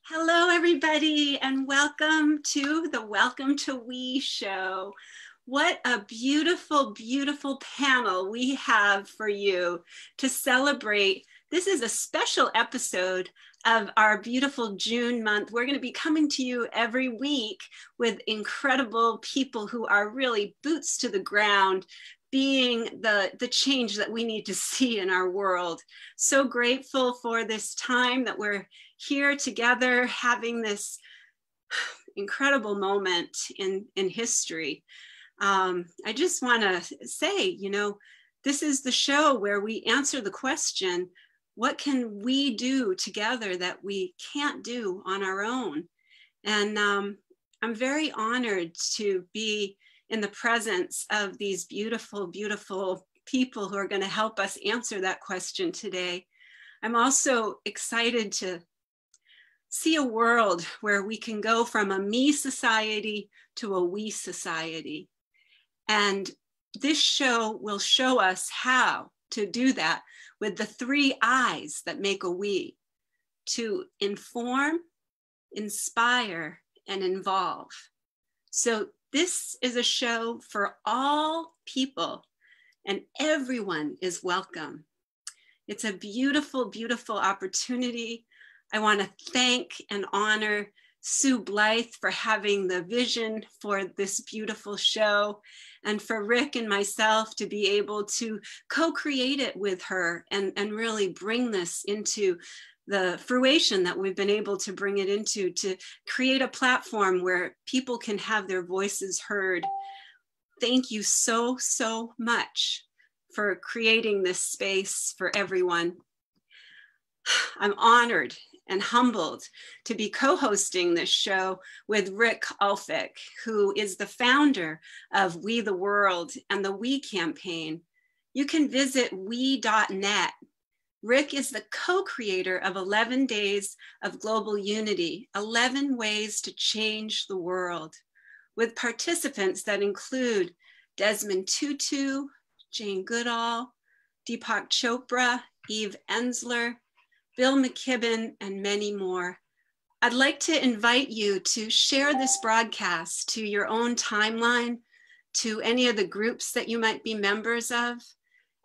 Hello, everybody, and welcome to the Welcome to We show. What a beautiful, beautiful panel we have for you to celebrate. This is a special episode of our beautiful June month. We're going to be coming to you every week with incredible people who are really boots to the ground, being the change that we need to see in our world. So grateful for this time that we're here together having this incredible moment in history. I just want to say, this is the show where we answer the question, what can we do together that we can't do on our own? And I'm very honored to be in the presence of these beautiful, beautiful people who are going to help us answer that question today. I'm also excited to see a world where we can go from a me society to a we society. And this show will show us how to do that with the 3 I's that make a we: to inform, inspire, and involve. So this is a show for all people, and everyone is welcome. It's a beautiful, beautiful opportunity. I want to thank and honor Sue Blythe for having the vision for this beautiful show, and for Rick and myself to be able to co-create it with her and really bring this into the fruition that we've been able to bring it into, to create a platform where people can have their voices heard. Thank you so, so much for creating this space for everyone. I'm honored and humbled to be co-hosting this show with Rick Ulfik, who is the founder of We the World and the We campaign. You can visit we.net. Rick is the co-creator of 11 Days of Global Unity, 11 ways to change the world, with participants that include Desmond Tutu, Jane Goodall, Deepak Chopra, Ensler, Bill McKibben, and many more. I'd like to invite you to share this broadcast to your own timeline, to any of the groups that you might be members of,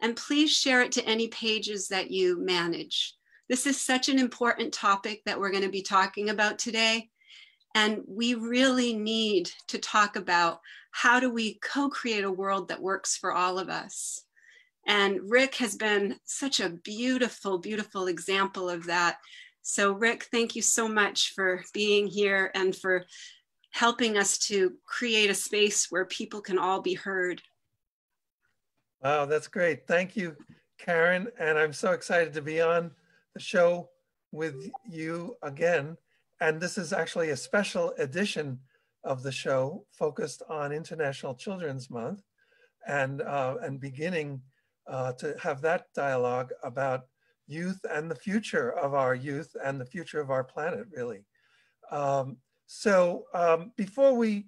and please share it to any pages that you manage. This is such an important topic that we're going to be talking about today, and we really need to talk about how do we co-create a world that works for all of us. And Rick has been such a beautiful, beautiful example of that. So Rick, thank you so much for being here and for helping us to create a space where people can all be heard. Wow, that's great. Thank you, Karen. And I'm so excited to be on the show with you again. And this is actually a special edition of the show focused on International Children's Month and beginning to have that dialogue about youth and the future of our youth and the future of our planet, really. Before we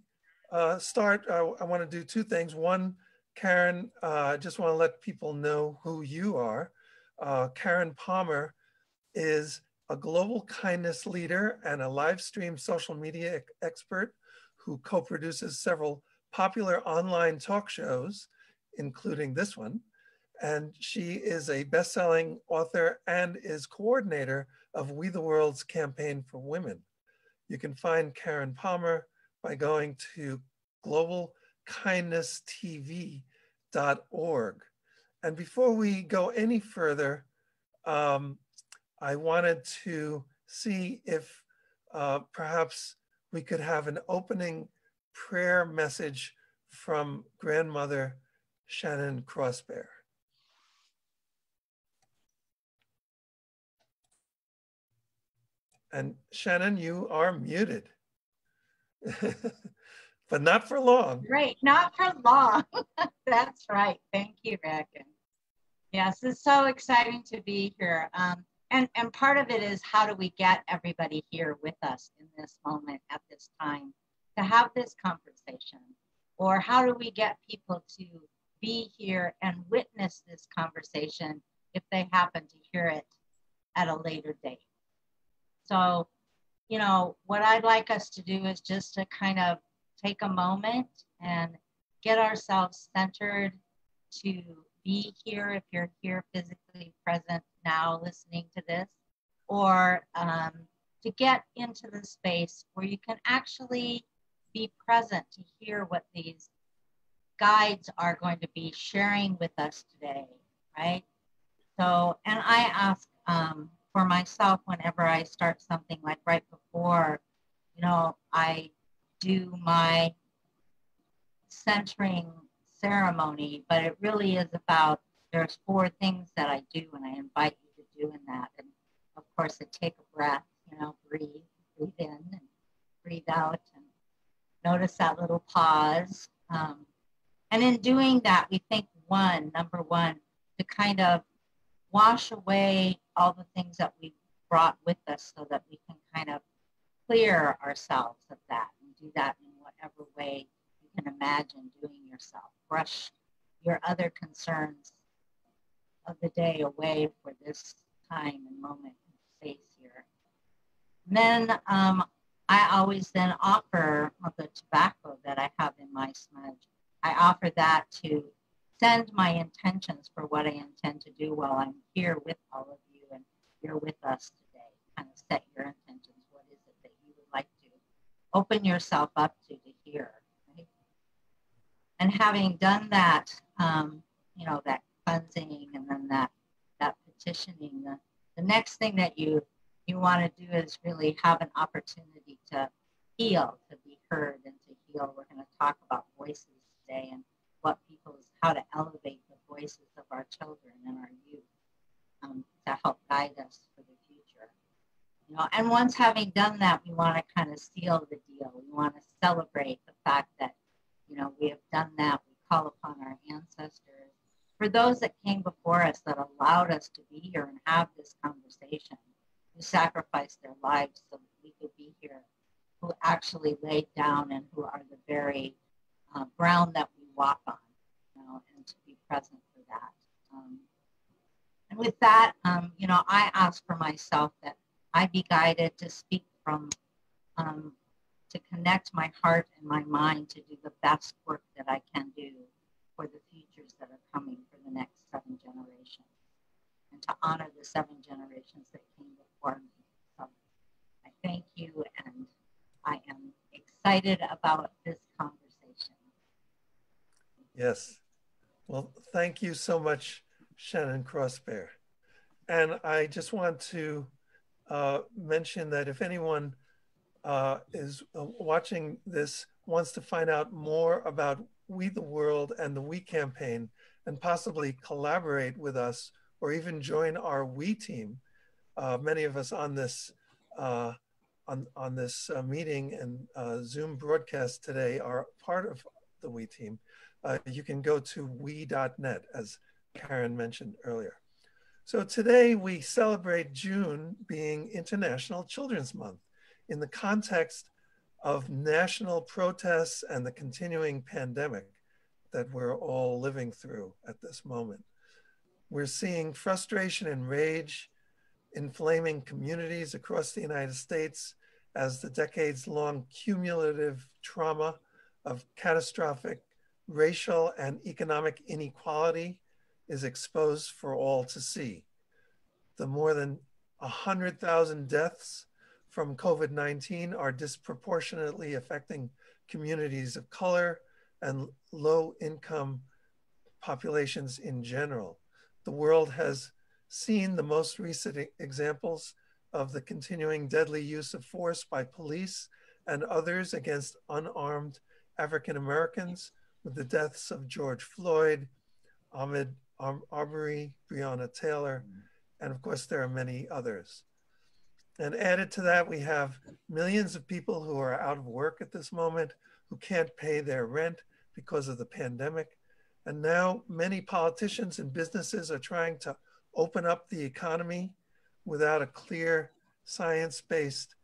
start, I want to do 2 things. One, Karen, I just want to let people know who you are. Karen Palmer is a global kindness leader and a live stream social media expert who co-produces several popular online talk shows, including this one. And she is a best-selling author and is coordinator of We the World's campaign for women. You can find Karen Palmer by going to globalkindnesstv.org. And before we go any further, I wanted to see if perhaps we could have an opening prayer message from grandmother Shannon Crossbear. And Shannon, you are muted, but not for long. Right, not for long. That's right. Thank you, Rick. Yes, it's so exciting to be here. And part of it is, how do we get everybody here with us in this moment at this time to have this conversation? Or how do we get people to be here and witness this conversation if they happen to hear it at a later date? So you know, what I'd like us to do is just to kind of take a moment and get ourselves centered to be here, if you're here physically present now listening to this, or to get into the space where you can actually be present to hear what these guides are going to be sharing with us today, right? So, and I ask for myself whenever I start something, like right before, you know, I do my centering ceremony, but it really is about, there's 4 things that I do, and I invite you to do in that. And of course, I take a breath, you know, breathe in and breathe out, and notice that little pause. And in doing that, we think number one, to kind of wash away all the things that we brought with us so that we can kind of clear ourselves of that, and do that in whatever way you can imagine doing yourself. Brush your other concerns of the day away for this time and moment and space here. And then I always then offer the tobacco that I have in my smudge. I offer that to send my intentions for what I intend to do while I'm here with all of you and here with us today. Kind of set your intentions. What is it that you would like to open yourself up to hear? Right? And having done that, you know, that cleansing and then that petitioning, the next thing that you want to do is really have an opportunity to heal, to be heard and to heal. We're going to talk about voices today, and how to elevate the voices of our children and our youth to help guide us for the future. You know, and once having done that, we want to kind of seal the deal. We want to celebrate the fact that, you know, we have done that. We call upon our ancestors, for those that came before us that allowed us to be here and have this conversation, who sacrificed their lives so that we could be here, who actually laid down and who are the very ground that we walk on, you know, and to be present for that. And with that, you know, I ask for myself that I be guided to speak from, to connect my heart and my mind to do the best work that I can do for the futures that are coming for the next 7 generations, and to honor the 7 generations that came before me. So I thank you, and I am excited about this conversation. Yes. Well, thank you so much, Shannon Crossbear. And I just want to mention that if anyone is watching this, wants to find out more about We the World and the We campaign, and possibly collaborate with us or even join our We team, many of us on this on this meeting and Zoom broadcast today are part of the We team. You can go to we.net, as Karen mentioned earlier. So today we celebrate June being International Children's Month in the context of national protests and the continuing pandemic that we're all living through at this moment. We're seeing frustration and rage inflaming communities across the United States as the decades-long cumulative trauma of catastrophic racial and economic inequality is exposed for all to see. The more than 100,000 deaths from COVID-19 are disproportionately affecting communities of color and low-income populations in general. The world has seen the most recent examples of the continuing deadly use of force by police and others against unarmed African Americans, with the deaths of George Floyd, Ahmaud Arbery, Breonna Taylor, and of course there are many others. And added to that, we have millions of people who are out of work at this moment, who can't pay their rent because of the pandemic. And now many politicians and businesses are trying to open up the economy without a clear science-based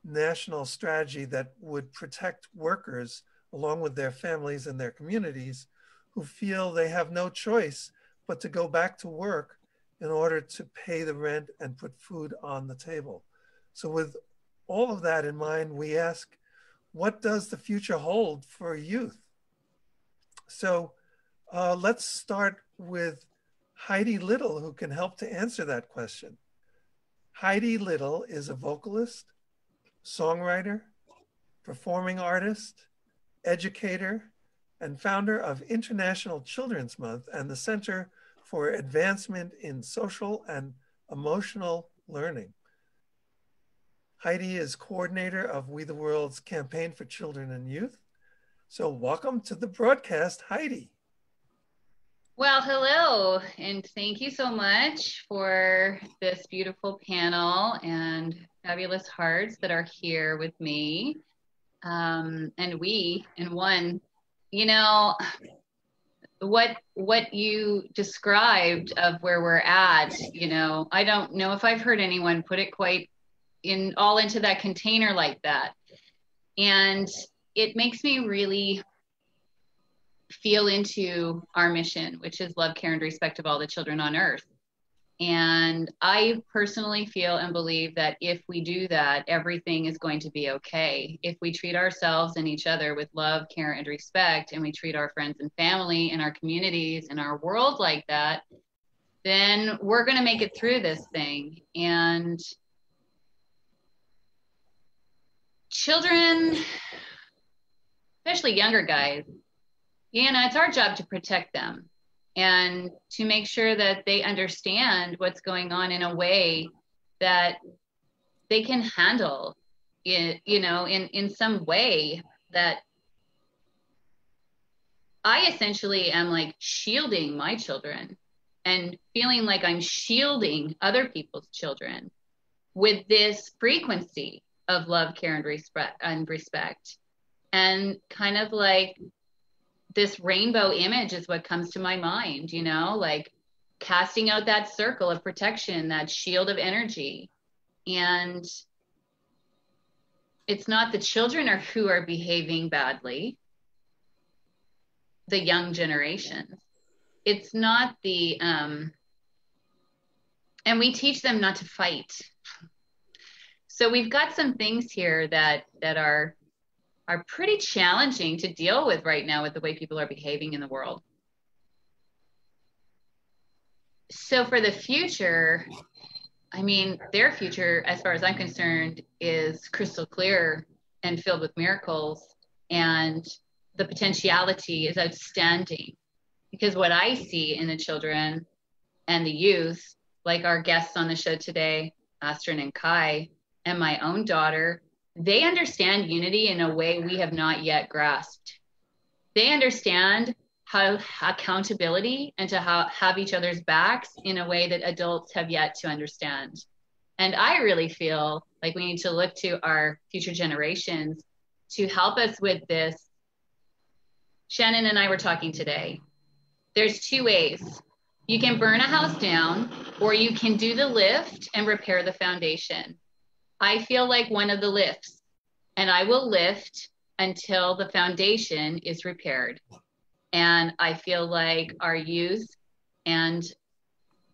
national strategy that would protect workers along with their families and their communities, who feel they have no choice but to go back to work in order to pay the rent and put food on the table. So with all of that in mind, we ask, what does the future hold for youth? So let's start with Heidi Little, who can help to answer that question. Heidi Little is a vocalist, songwriter, performing artist, educator, and founder of International Children's Month and the Center for Advancement in Social and Emotional Learning. Heidi is coordinator of We the World's Campaign for Children and Youth. So welcome to the broadcast, Heidi. Well, hello, and thank you so much for this beautiful panel and fabulous hearts that are here with me. And we, in one, you know, what you described of where we're at, you know, I don't know if I've heard anyone put it quite all into that container like that. And it makes me really feel into our mission, which is love, care, and respect of all the children on earth. And I personally feel and believe that if we do that, everything is going to be okay. If we treat ourselves and each other with love, care, and respect, and we treat our friends and family and our communities and our world like that, then we're going to make it through this thing. And children, especially younger guys, you know, it's our job to protect them and to make sure that they understand what's going on in a way that they can handle it, you know, in some way that I essentially am like shielding my children and feeling like I'm shielding other people's children with this frequency of love, care, and respect. And kind of like this rainbow image is what comes to my mind, you know, like casting out that circle of protection, that shield of energy. And it's not the children who are behaving badly, the young generations. It's not the, and we teach them not to fight. So we've got some things here that are pretty challenging to deal with right now with the way people are behaving in the world. So for the future, I mean, their future, as far as I'm concerned, is crystal clear and filled with miracles, and the potentiality is outstanding. Because what I see in the children and the youth, like our guests on the show today, Astrid and Kai, and my own daughter, they understand unity in a way we have not yet grasped. They understand how accountability and to have each other's backs in a way that adults have yet to understand. And I really feel like we need to look to our future generations to help us with this. Shannon and I were talking today. There's two ways. You can burn a house down, or you can do the lift and repair the foundation. I feel like one of the lifts, and I will lift until the foundation is repaired. And I feel like our youth and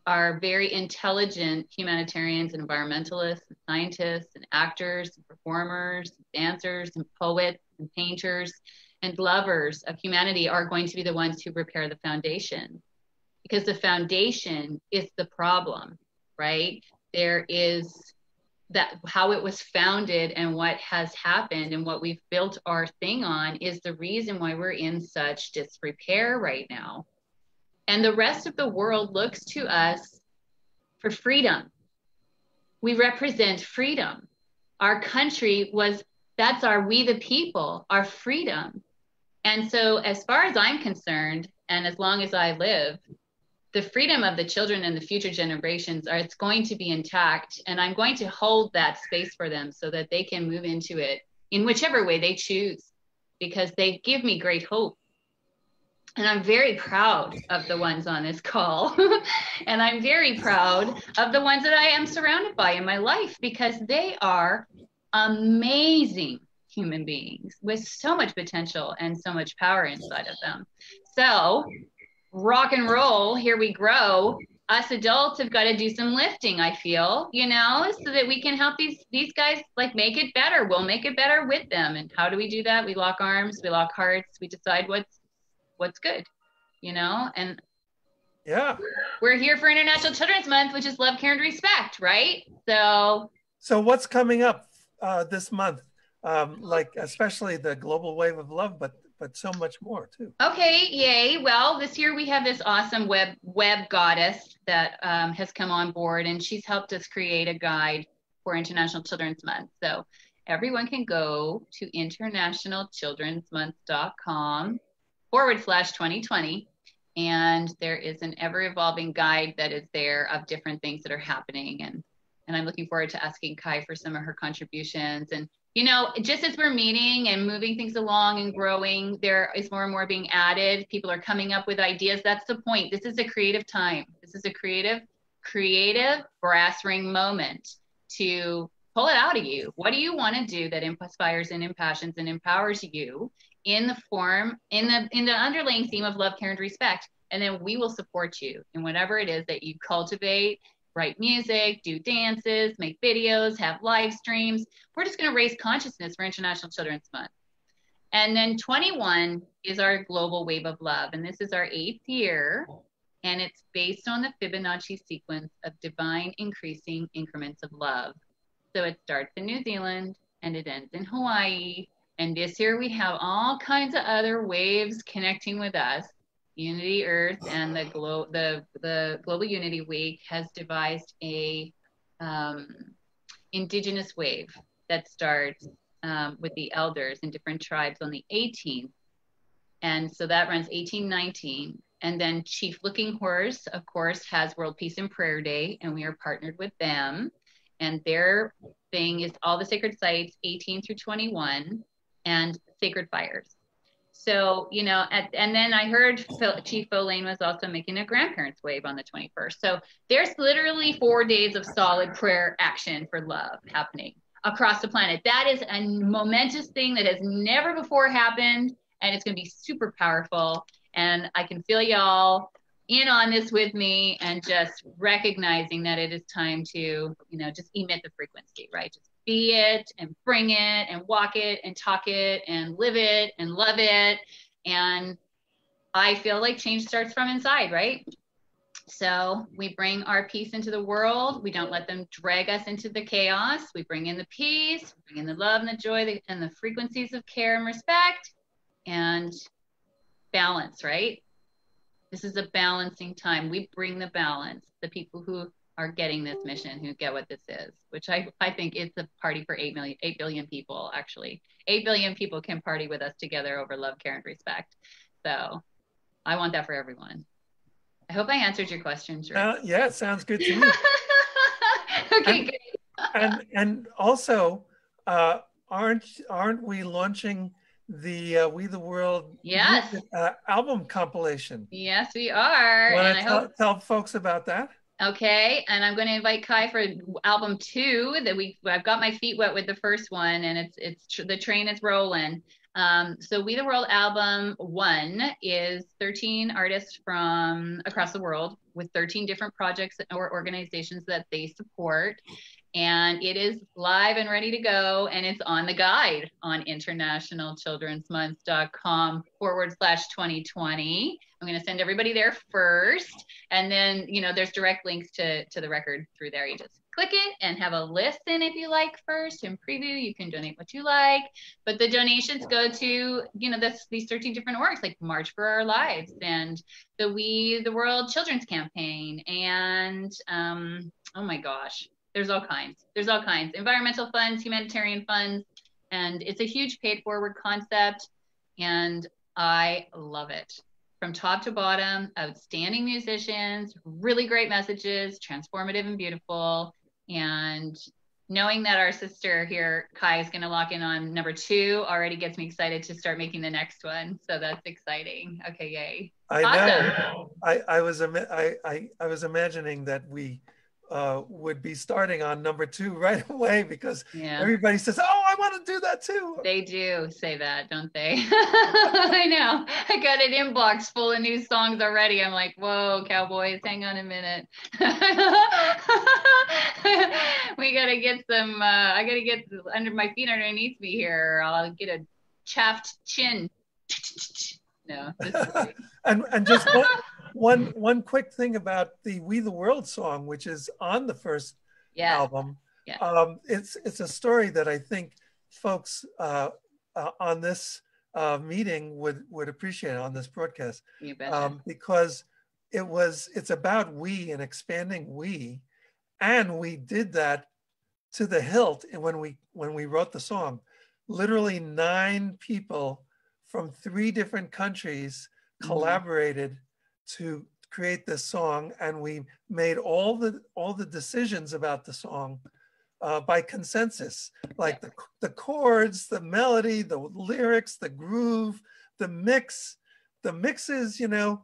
our very intelligent humanitarians and environmentalists and scientists and actors and performers, and dancers and poets and painters and lovers of humanity are going to be the ones who repair the foundation, because the foundation is the problem, right? There is that how it was founded and what has happened and what we've built our thing on is the reason why we're in such disrepair right now. And the rest of the world looks to us for freedom. We represent freedom. Our country that's our we the people, our freedom. And so as far as I'm concerned, and as long as I live, the freedom of the children and the future generations it's going to be intact. And I'm going to hold that space for them so that they can move into it in whichever way they choose, because they give me great hope. And I'm very proud of the ones on this call. And I'm very proud of the ones that I am surrounded by in my life, because they are amazing human beings with so much potential and so much power inside of them. So rock and roll, here we grow. us adults have got to do some lifting, I feel, you know, so that we can help these guys like make it better. We'll make it better with them. And how do we do that? We lock arms, we lock hearts, we decide what's good, you know, and yeah, we're here for International Children's Month, which is love, care, and respect, right? So what's coming up this month? Like especially the global wave of love, but so much more too. Okay, yay. Well, this year we have this awesome web goddess that has come on board, and she's helped us create a guide for International Children's Month. So everyone can go to internationalchildrensmonth.com/2020. And there is an ever-evolving guide that is there of different things that are happening. And I'm looking forward to asking Kai for some of her contributions. And, you know, just as we're meeting and moving things along and growing, there is more and more being added. People are coming up with ideas. That's the point. This is a creative time. This is a creative brass ring moment to pull it out of you. What do you want to do that inspires and impassions and empowers you in the form, in the underlying theme of love, care, and respect? And then we will support you in whatever it is that you cultivate, write music, do dances, make videos, have live streams. We're just going to raise consciousness for International Children's Month. And then 21 is our global wave of love. And this is our 8th year. And it's based on the Fibonacci sequence of divine increasing increments of love. So it starts in New Zealand and it ends in Hawaii. And this year we have all kinds of other waves connecting with us. Unity Earth and the Global Unity Week has devised a indigenous wave that starts with the elders in different tribes on the 18th. And so that runs 18-19. And then Chief Looking Horse, of course, has World Peace and Prayer Day, and we are partnered with them. And their thing is all the sacred sites, 18 through 21, and sacred fires. So, you know, and then I heard Chief Olane was also making a grandparents wave on the 21st. So there's literally 4 days of solid prayer action for love happening across the planet. That is a momentous thing that has never before happened, and it's going to be super powerful. And I can feel y'all in on this with me, and just recognizing that it is time to, you know, just emit the frequency, right? Just be it and bring it and walk it and talk it and live it and love it. And I feel like change starts from inside, right? So we bring our peace into the world. We don't let them drag us into the chaos. We bring in the peace, bring in the love and the joy and the frequencies of care and respect and balance, right? This is a balancing time. We bring the balance. The people who are getting this mission, who get what this is, which I think it's a party for 8 billion people, actually. 8 billion people can party with us together over love, care, and respect. So I want that for everyone. I hope I answered your questions, Rick. Yeah, it sounds good to me. Okay, good. And also, aren't we launching the We the World album compilation? Yes, we are. Want to tell folks about that? Okay, and I'm going to invite Kai for album 2 that I've got my feet wet with the first one, and it's the train is rolling. So We the World album 1 is 13 artists from across the world with 13 different projects or organizations that they support. And it is live and ready to go. And it's on the guide on internationalchildrensmonth.com/2020. I'm going to send everybody there first. And then, you know, there's direct links to the record through there. You just click it and have a listen if you like first and preview. You can donate what you like. But the donations go to, you know, these 13 different orgs like March for Our Lives and the We the World Children's Campaign. And oh my gosh. There's all kinds. Environmental funds, humanitarian funds, and it's a huge paid forward concept, and I love it. From top to bottom, outstanding musicians, really great messages, transformative and beautiful, and knowing that our sister here, Kai, is going to lock in on number 2 already gets me excited to start making the next one. So that's exciting. Okay, yay. I know. I was imagining that we would be starting on number 2 right away because everybody says, oh, I I want to do that too. They do say that, don't they? I know. I got an inbox full of new songs already. I'm like, whoa, Cowboys, hang on a minute. We gotta get some. I gotta get under my feet underneath me here. I'll get a chaffed chin. No. And just one quick thing about the We the World song, which is on the first album. Yeah. It's a story that I think folks on this meeting would appreciate, on this broadcast. You betcha. Because it's about we and expanding we, and we did that to the hilt. And when we wrote the song, literally 9 people from 3 different countries collaborated to create this song, and we made all the decisions about the song by consensus, like the chords, the melody, the lyrics, the groove, the mixes. You know,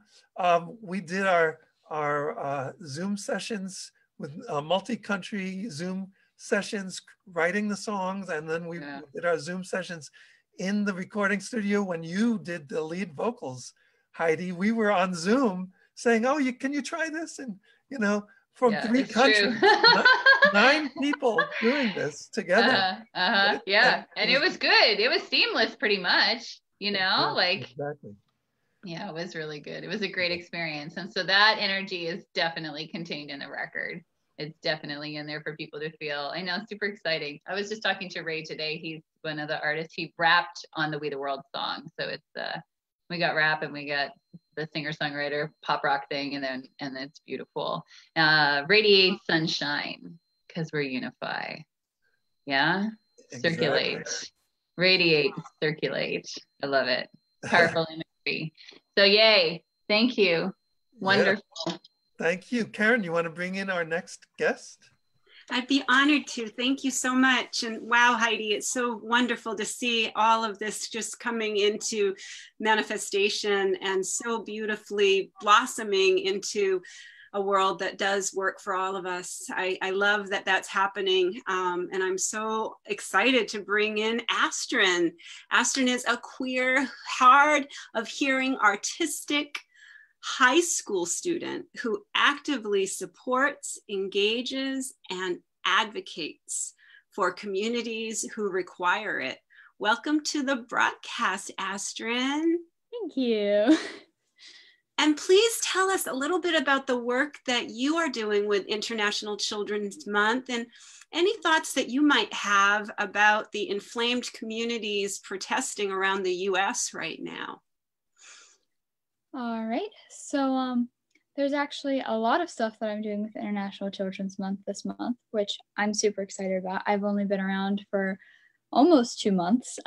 we did our Zoom sessions with multi-country Zoom sessions, writing the songs, and then we did our Zoom sessions in the recording studio. When you did the lead vocals, Heidi, we were on Zoom saying, "Oh, can you try this?" And you know, from 3 countries, 9 people doing this together. Yeah, and it was good. It was seamless, pretty much. You know, exactly. Yeah, it was really good. It was a great experience, and so that energy is definitely contained in the record. It's definitely in there for people to feel. I know, super exciting. I was just talking to Ray today. He's one of the artists. He rapped on the We the World song. So it's we got rap and we got the singer-songwriter pop rock thing, and it's beautiful. Radiate sunshine, because we're unify. Yeah? Exactly. Circulate. Radiate, circulate. I love it. Powerful imagery. So yay. Thank you. Wonderful. Yeah. Thank you. Karen, you want to bring in our next guest? I'd be honored to. Thank you so much. And wow, Heidi, it's so wonderful to see all of this just coming into manifestation and so beautifully blossoming into a world that does work for all of us. I love that that's happening. And I'm so excited to bring in Astrid. Astrid is a queer, hard of hearing, artistic high school student who actively supports, engages, and advocates for communities who require it. Welcome to the broadcast, Astrid. Thank you. And please tell us a little bit about the work that you are doing with International Children's Month, and any thoughts that you might have about the inflamed communities protesting around the US right now. All right, so there's actually a lot of stuff that I'm doing with International Children's Month this month, which I'm super excited about. I've only been around for almost 2 months,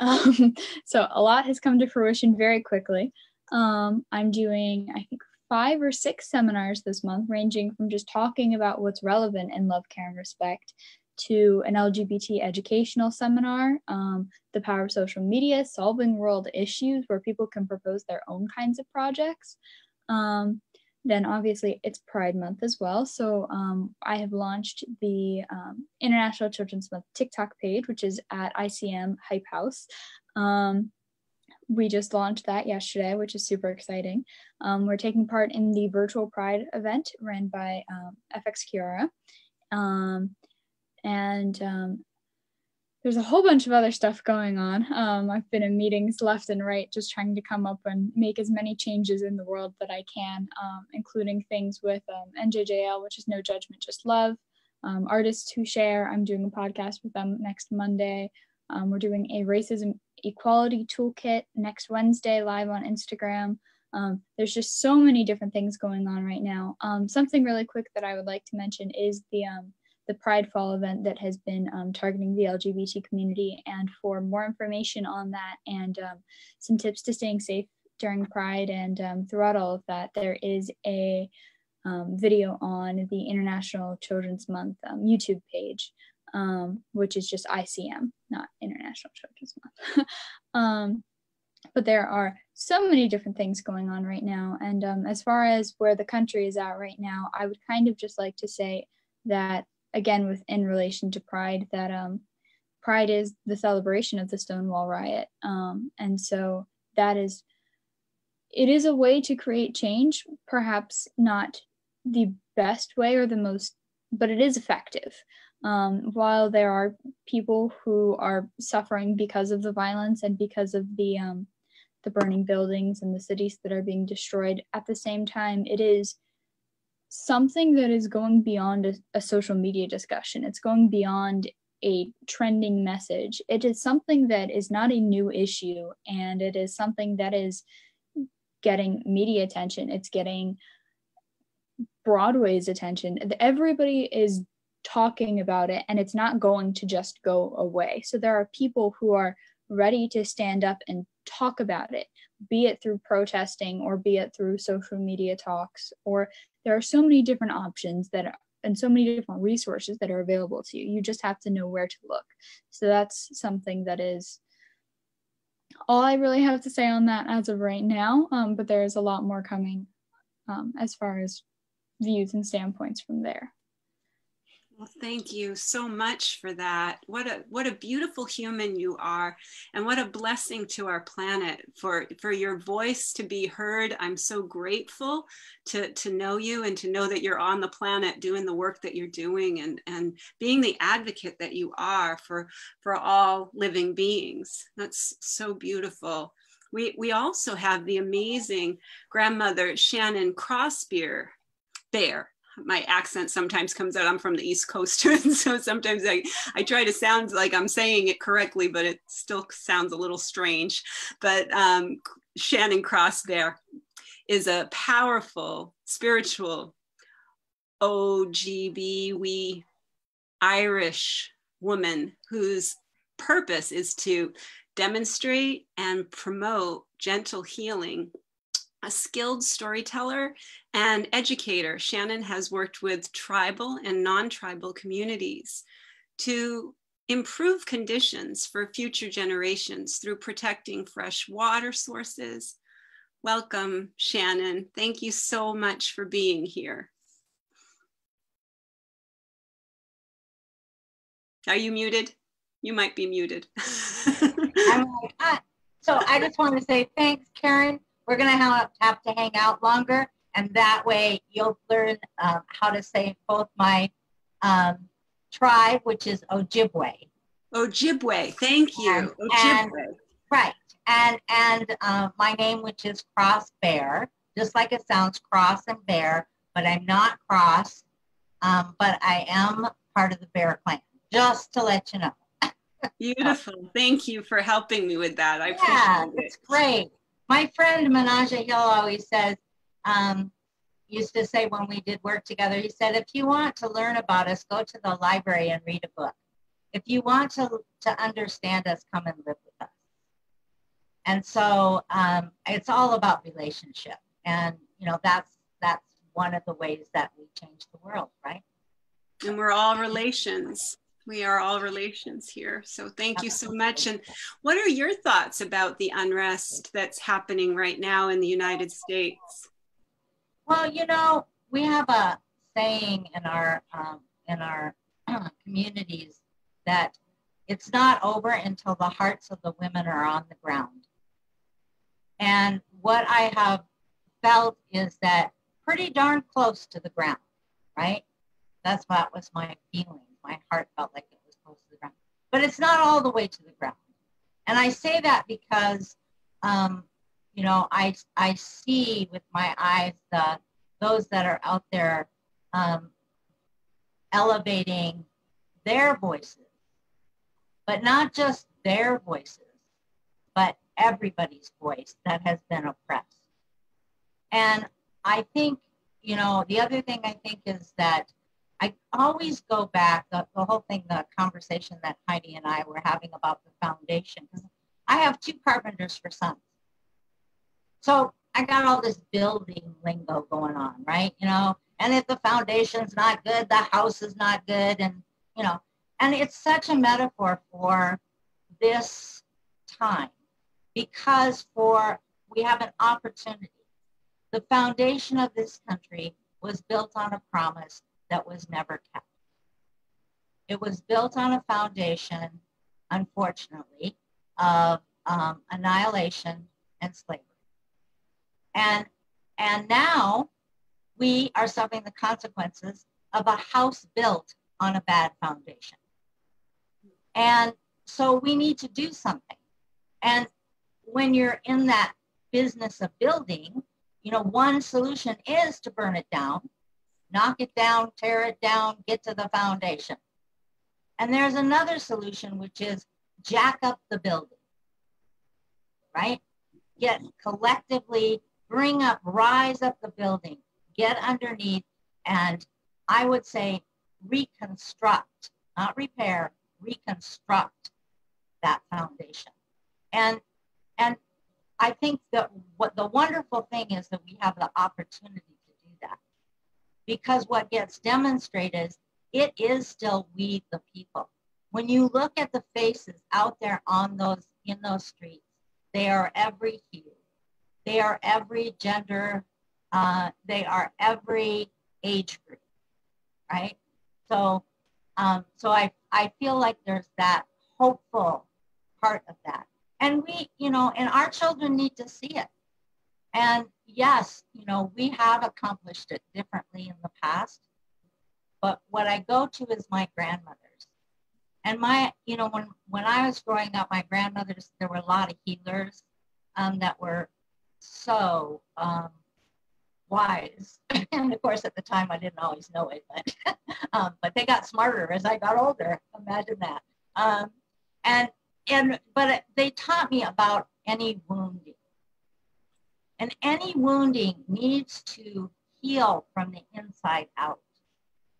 so a lot has come to fruition very quickly. I'm doing, I think, 5 or 6 seminars this month, ranging from just talking about what's relevant in love, care, and respect, to an LGBT educational seminar, the power of social media, solving world issues where people can propose their own kinds of projects. Then obviously it's Pride Month as well. So I have launched the International Children's Month TikTok page, which is at ICM Hype House. We just launched that yesterday, which is super exciting. We're taking part in the virtual Pride event ran by FX Kiara. And there's a whole bunch of other stuff going on. I've been in meetings left and right, just trying to come up and make as many changes in the world that I can, including things with NJJL, which is No Judgment, Just Love. Artists Who Share, I'm doing a podcast with them next Monday. We're doing a racism equality toolkit next Wednesday live on Instagram. There's just so many different things going on right now. Something really quick that I would like to mention is the Pride Fall event that has been targeting the LGBT community. And for more information on that and some tips to staying safe during Pride and throughout all of that, there is a video on the International Children's Month YouTube page, which is just ICM, not International Children's Month. But there are so many different things going on right now. And as far as where the country is at right now, I would kind of just like to say that, again, in relation to Pride, that Pride is the celebration of the Stonewall riot. And so it is a way to create change, perhaps not the best way or the most, but it is effective. While there are people who are suffering because of the violence and because of the burning buildings and the cities that are being destroyed, at the same time, it is something that is going beyond a social media discussion. It's going beyond a trending message. It is something that is not a new issue, and it is something that is getting media attention. It's getting Broadway's attention. Everybody is talking about it, and it's not going to just go away. So there are people who are ready to stand up and talk about it, be it through protesting or be it through social media talks, or there are so many different options and so many different resources that are available to you. You just have to know where to look. So that's something that is all I really have to say on that as of right now. But there is a lot more coming as far as views and standpoints from there. Well, thank you so much for that. What a beautiful human you are, and what a blessing to our planet for your voice to be heard. I'm so grateful to know you and to know that you're on the planet doing the work that you're doing and being the advocate that you are for all living beings. That's so beautiful. We also have the amazing grandmother Shannon Krauss. My accent sometimes comes out. I'm from the East Coast, and so sometimes I try to sound like I'm saying it correctly, but it still sounds a little strange. But Shannon Krauss is a powerful, spiritual, OGB Irish woman whose purpose is to demonstrate and promote gentle healing. A skilled storyteller and educator, Shannon has worked with tribal and non-tribal communities to improve conditions for future generations through protecting fresh water sources. Welcome, Shannon. Thank you so much for being here. Are you muted? You might be muted. I'm like, so I just want to say thanks, Karen. We're going to have to hang out longer, and that way you'll learn how to say both my tribe, which is Ojibwe. Ojibwe, thank you. Ojibwe. Right, and my name, which is Cross Bear, just like it sounds, cross and bear, but I'm not cross, but I am part of the Bear Clan, just to let you know. Beautiful. Thank you for helping me with that. I appreciate it. It's great. My friend Manaja Hill always says, used to say when we did work together, he said, if you want to learn about us, go to the library and read a book. If you want to understand us, come and live with us. And so it's all about relationship. And, you know, that's one of the ways that we change the world, right? And we're all relations. We are all relations here. So thank you so much. And what are your thoughts about the unrest that's happening right now in the United States? Well, you know, we have a saying in our communities that it's not over until the hearts of the women are on the ground. And what I have felt is that pretty darn close to the ground, right? That's what was my feeling. My heart felt like it was close to the ground, but it's not all the way to the ground. And I say that because, you know, I see with my eyes those that are out there elevating their voices, but not just their voices, but everybody's voice that has been oppressed. And I think, you know, the other thing I think is that I always go back, the whole thing, the conversation that Heidi and I were having about the foundation, because I have 2 carpenters for sons. So I got all this building lingo going on, right? You know, and if the foundation's not good, the house is not good. And, you know, and it's such a metaphor for this time because we have an opportunity. The foundation of this country was built on a promise that was never kept. It was built on a foundation unfortunately, of annihilation and slavery. And now we are suffering the consequences of a house built on a bad foundation. And so we need to do something. And when you're in that business of building, you know, one solution is to burn it down, knock it down, tear it down, get to the foundation. And there's another solution, which is jack up the building, right? Get collectively, bring up, rise up the building, get underneath, and I would say reconstruct, not repair, reconstruct that foundation. And I think that what the wonderful thing is that we have the opportunity to do that, because what gets demonstrated is it is still we the people. When you look at the faces out there on those, in those streets, they are every hue, they are every gender, they are every age group, right? So I feel like there's that hopeful part of that. And we, you know, and our children need to see it. And yes, you know, we have accomplished it differently in the past, but what I go to is my grandmothers. And my, you know, when I was growing up, my grandmothers, there were a lot of healers that were so wise. And of course, at the time, I didn't always know it, but they got smarter as I got older. Imagine that. But they taught me about any wounding. And any wounding needs to heal from the inside out.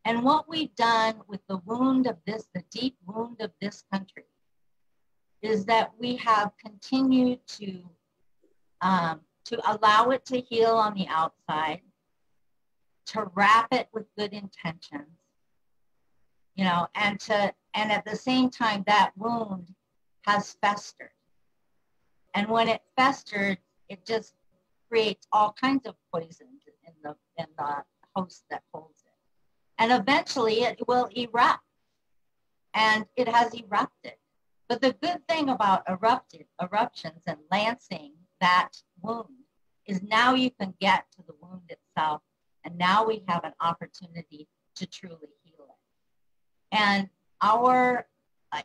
And what we've done with the wound of this, the deep wound of this country, is that we have continued to allow it to heal on the outside, to wrap it with good intentions, you know, and at the same time, that wound has festered. And when it festered, it just creates all kinds of poisons in the host that holds it. And eventually it will erupt. And it has erupted. But the good thing about eruptions and lancing that wound is now you can get to the wound itself. And now we have an opportunity to truly heal it. And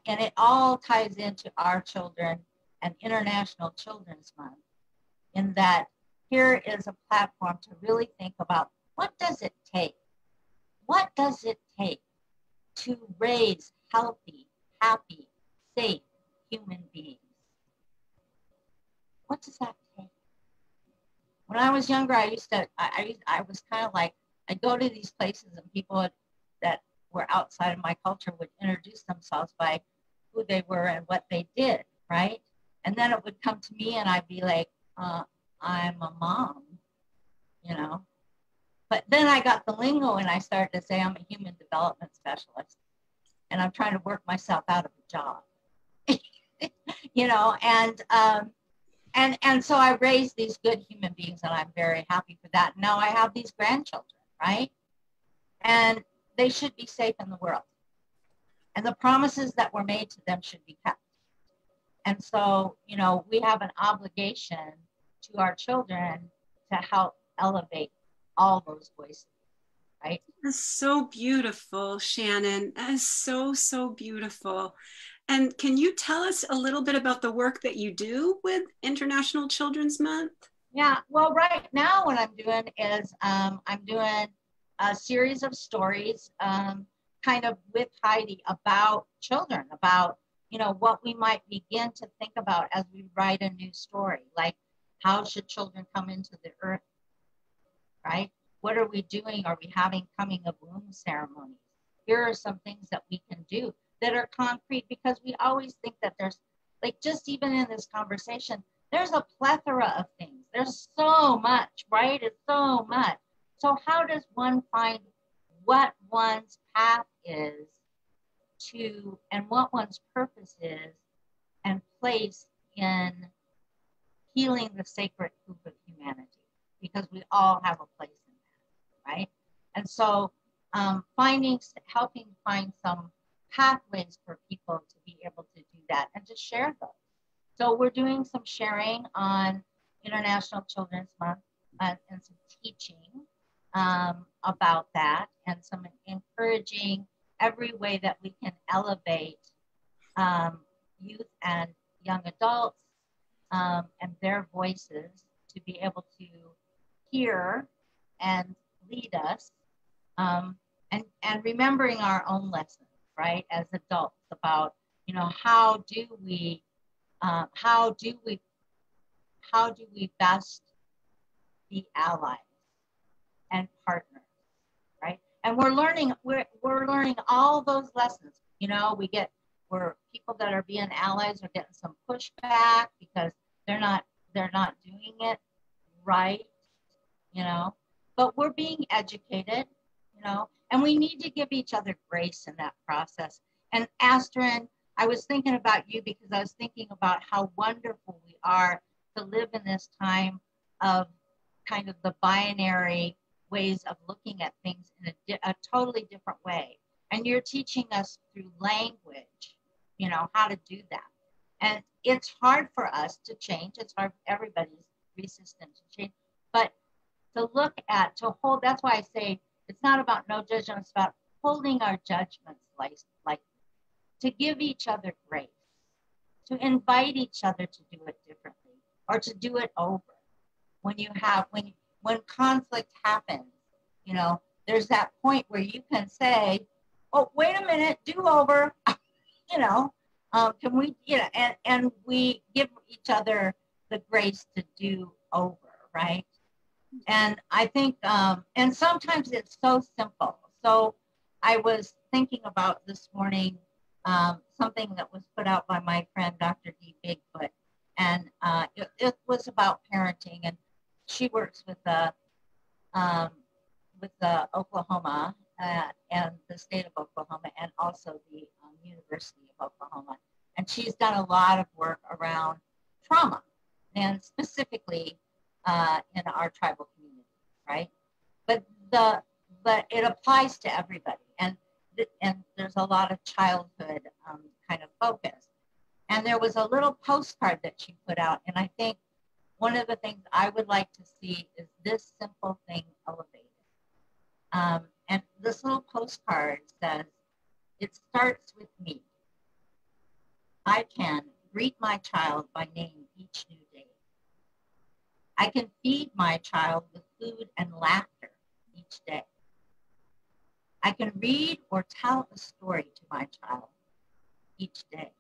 it all ties into our children and International Children's Month, in that here is a platform to really think about what does it take? What does it take to raise healthy, happy, safe human beings? What does that take? When I was younger, I was kind of like, I'd go to these places and people that were outside of my culture would introduce themselves by who they were and what they did, right? And then it would come to me and I'd be like, I'm a mom, you know? But then I got the lingo and I started to say I'm a human development specialist and I'm trying to work myself out of a job, you know? And so I raised these good human beings and I'm very happy for that. Now I have these grandchildren, right? And they should be safe in the world. And the promises that were made to them should be kept. And so, you know, we have an obligation to our children to help elevate all those voices, right? That's so beautiful, Shannon. That is so, so beautiful. And can you tell us a little bit about the work that you do with International Children's Month? Yeah, well, right now what I'm doing is I'm doing a series of stories kind of with Heidi about children, about, you know, what we might begin to think about as we write a new story, like how should children come into the earth, right? What are we doing? Are we having coming of womb ceremonies? Here are some things that we can do that are concrete, because we always think that there's, like, just even in this conversation, there's a plethora of things. There's so much, right? It's so much. So how does one find what one's path is to, and what one's purpose is, and place in healing the sacred group of humanity? Because we all have a place in that, right? And so helping find some pathways for people to be able to do that and to share those. So we're doing some sharing on International Children's Month and some teaching about that, and some encouraging every way that we can elevate youth and young adults and their voices to be able to hear and lead us, and remembering our own lessons, right, as adults, about, you know, how do we best be allies and partners, right? And we're learning all those lessons. You know, we're people that are being allies are getting some pushback because they're not doing it right, you know. But we're being educated, you know, and we need to give each other grace in that process. And Astrid, I was thinking about you because I was thinking about how wonderful we are to live in this time of kind of the binary ways of looking at things in a totally different way. And you're teaching us through language, you know, how to do that. And it's hard for us to change. It's hard for everybody's resistant to change. But to hold, that's why I say it's not about no judgment, it's about holding our judgments lightly, to give each other grace, to invite each other to do it differently or to do it over. When conflict happens, you know, there's that point where you can say, oh, wait a minute, do over, you know, can we, you know, and we give each other the grace to do over, right? And I think, and sometimes it's so simple. So I was thinking about this morning, something that was put out by my friend, Dr. D. Bigfoot, and it was about parenting, and she works with the Oklahoma and the state of Oklahoma, and also the University of Oklahoma. And she's done a lot of work around trauma, and specifically in our tribal community, right? But it applies to everybody, and there's a lot of childhood kind of focus. And there was a little postcard that she put out, and I think one of the things I would like to see is this simple thing elevated. And this little postcard says, "It starts with me. I can greet my child by name each new day. I can feed my child with food and laughter each day. I can read or tell a story to my child each day.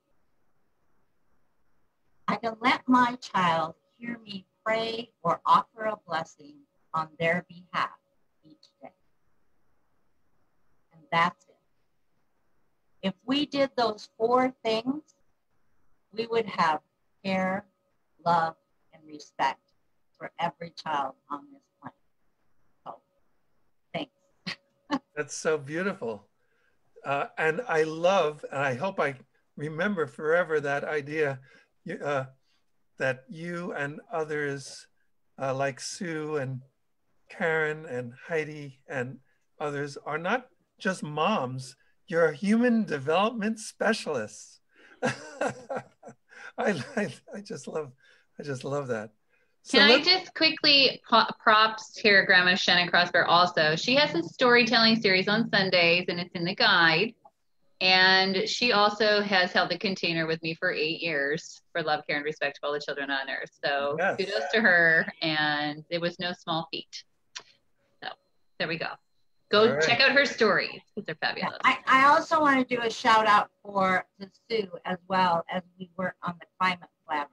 I can let my child hear me pray or offer a blessing on their behalf each day." And that's it. If we did those 4 things, we would have care, love, and respect for every child on this planet. So, thanks. That's so beautiful. And I love, and I hope I remember forever that idea that you and others like Sue and Karen and Heidi and others are not just moms, you're human development specialists. I just love that. Can I just quickly props to Grandma Shannon Krauss also. She has a storytelling series on Sundays, and it's in the guide. And she also has held the container with me for 8 years for love, care, and respect for all the children on earth. So yes. Kudos to her, and it was no small feat. So there we go. Go check out her stories because they're fabulous. Yeah, I also want to do a shout out to Sue as well, as we work on the climate collaborative.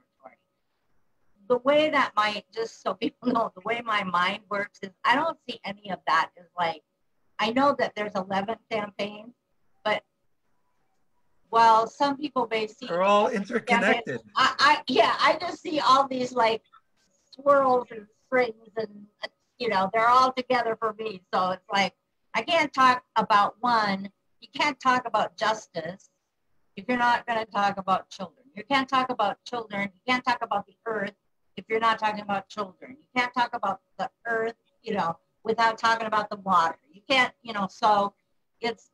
The way that just so people know, the way my mind works is I don't see any of that as like, I know that there's 11 campaigns, but while some people may see— they're all interconnected. I just see all these like swirls and strings and, you know, they're all together for me. So it's like, I can't talk about one. You can't talk about justice if you're not going to talk about children. You can't talk about children. You can't talk about the earth if you're not talking about children. You can't talk about the earth, you know, without talking about the water. You can't, you know, so it's,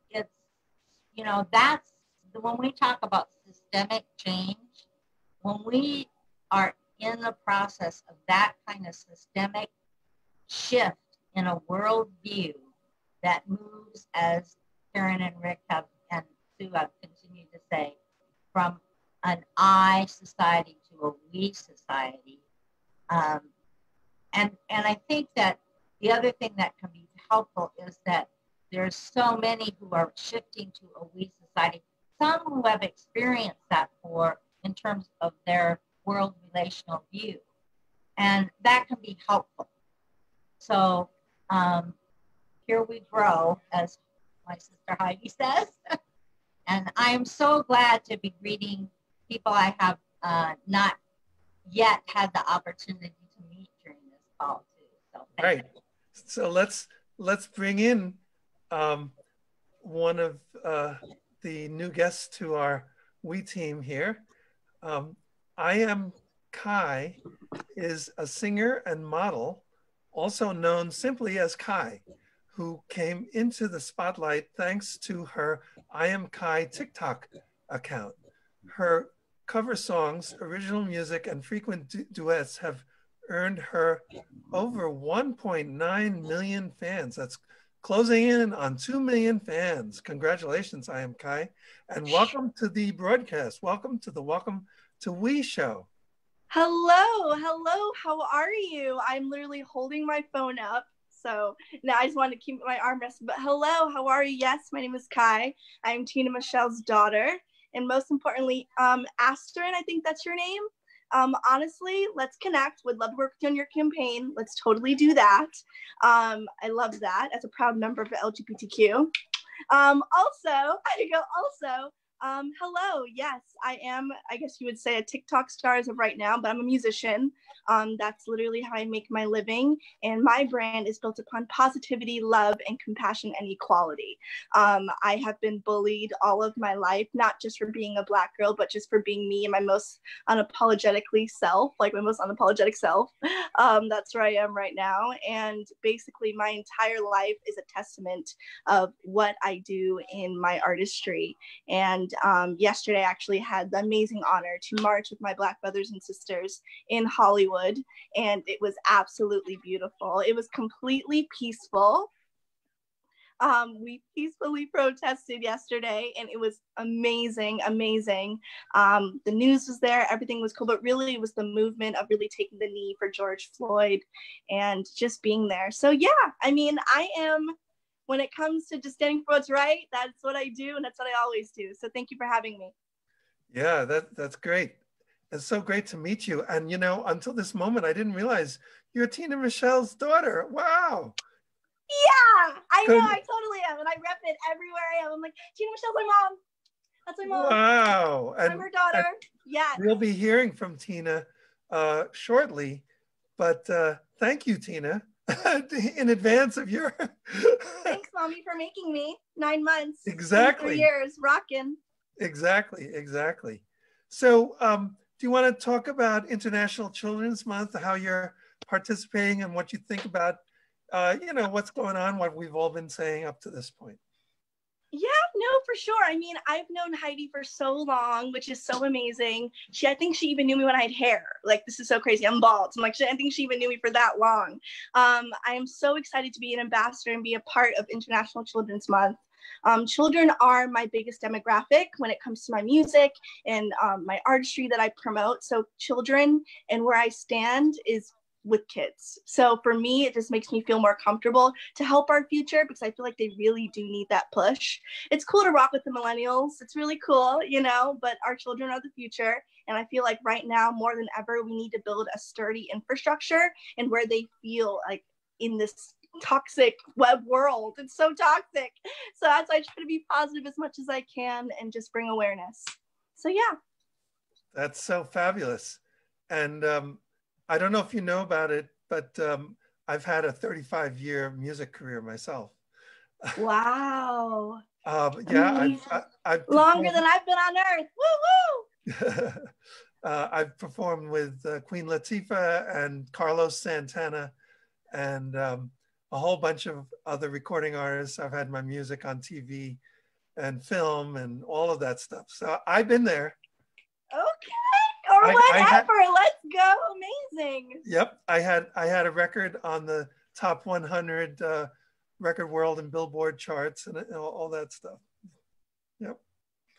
you know, that's when we talk about systemic change, when we are in the process of that kind of systemic shift in a worldview that moves, as Karen and Rick have, and Sue have continued to say, from an I society to a we society. And I think that the other thing that can be helpful is that there's so many who are shifting to a we society, some who have experienced that in terms of their world relational view. And that can be helpful. So here we grow, as my sister Heidi says. And I am so glad to be greeting people I have not yet had the opportunity to meet during this call too. So thank you. So let's bring in one of the new guests to our We team here. I Am Kai is a singer and model, also known simply as Kai, who came into the spotlight thanks to her I Am Kai TikTok account. Her cover songs, original music, and frequent duets have earned her over 1.9 million fans. That's closing in on 2 million fans. Congratulations, I Am Kai. And welcome to the broadcast. Welcome to the Welcome to We show. Hello, how are you? I'm literally holding my phone up. So now I just wanted to keep my arm rested. But hello, how are you? Yes, my name is Kai. I'm Tina Michelle's daughter. And most importantly, Aston, I think that's your name. Honestly, let's connect. Would love to work with you on your campaign. Let's totally do that. I love that as a proud member of the LGBTQ. Hello, yes, I am, I guess you would say, a TikTok star as of right now, but I'm a musician. That's literally how I make my living. And my brand is built upon positivity, love, and compassion and equality. I have been bullied all of my life, not just for being a Black girl, but just for being me and my most unapologetically self, like my most unapologetic self. That's where I am right now. And basically my entire life is a testament of what I do in my artistry. And yesterday I actually had the amazing honor to march with my Black brothers and sisters in Hollywood, and it was absolutely beautiful. It was completely peaceful. We peacefully protested yesterday, and it was amazing. The news was there, everything was cool, but really it was the movement of really taking the knee for George Floyd and just being there. So yeah, I mean, I am, when it comes to just standing for what's right, that's what I do, and that's what I always do. So thank you for having me. Yeah, that's great. It's so great to meet you. And you know, until this moment, I didn't realize you're Tina Michelle's daughter. Wow. Yeah, I know, I totally am. And I rep it everywhere I am. I'm like, Tina Michelle's my mom. That's my mom. Wow. I'm her daughter. Yeah. We'll be hearing from Tina shortly. But thank you, Tina, in advance of your... Thanks, Mommy, for making me. 9 months. Exactly. 3 years, rocking. Exactly. So do you want to talk about International Children's Month, how you're participating and what you think about, you know, what's going on, what we've all been saying up to this point? Yeah, no, for sure. I mean, I've known Heidi for so long, which is so amazing. I think she even knew me when I had hair. Like, this is so crazy. I'm bald. So I'm like, I think she even knew me for that long. I am so excited to be an ambassador and be a part of International Children's Month. Children are my biggest demographic when it comes to my music and my artistry that I promote. So children and where I stand is with kids. So for me, it just makes me feel more comfortable to help our future, because I feel like they really do need that push. It's cool to rock with the millennials. It's really cool, you know, but our children are the future. And I feel like right now, more than ever, we need to build a sturdy infrastructure and where they feel like in this toxic web world. It's so toxic. So that's why I try to be positive as much as I can and just bring awareness. So yeah. That's so fabulous. And I don't know if you know about it, but I've had a 35-year music career myself. Wow. Yeah, I've longer than I've been on Earth. Woo woo. I've performed with Queen Latifah and Carlos Santana and a whole bunch of other recording artists. I've had my music on TV. and film and all of that stuff. So I've been there. Okay, or whatever. Let's go. Amazing. Yep, I had a record on the top 100 record world and Billboard charts and all that stuff. Yep.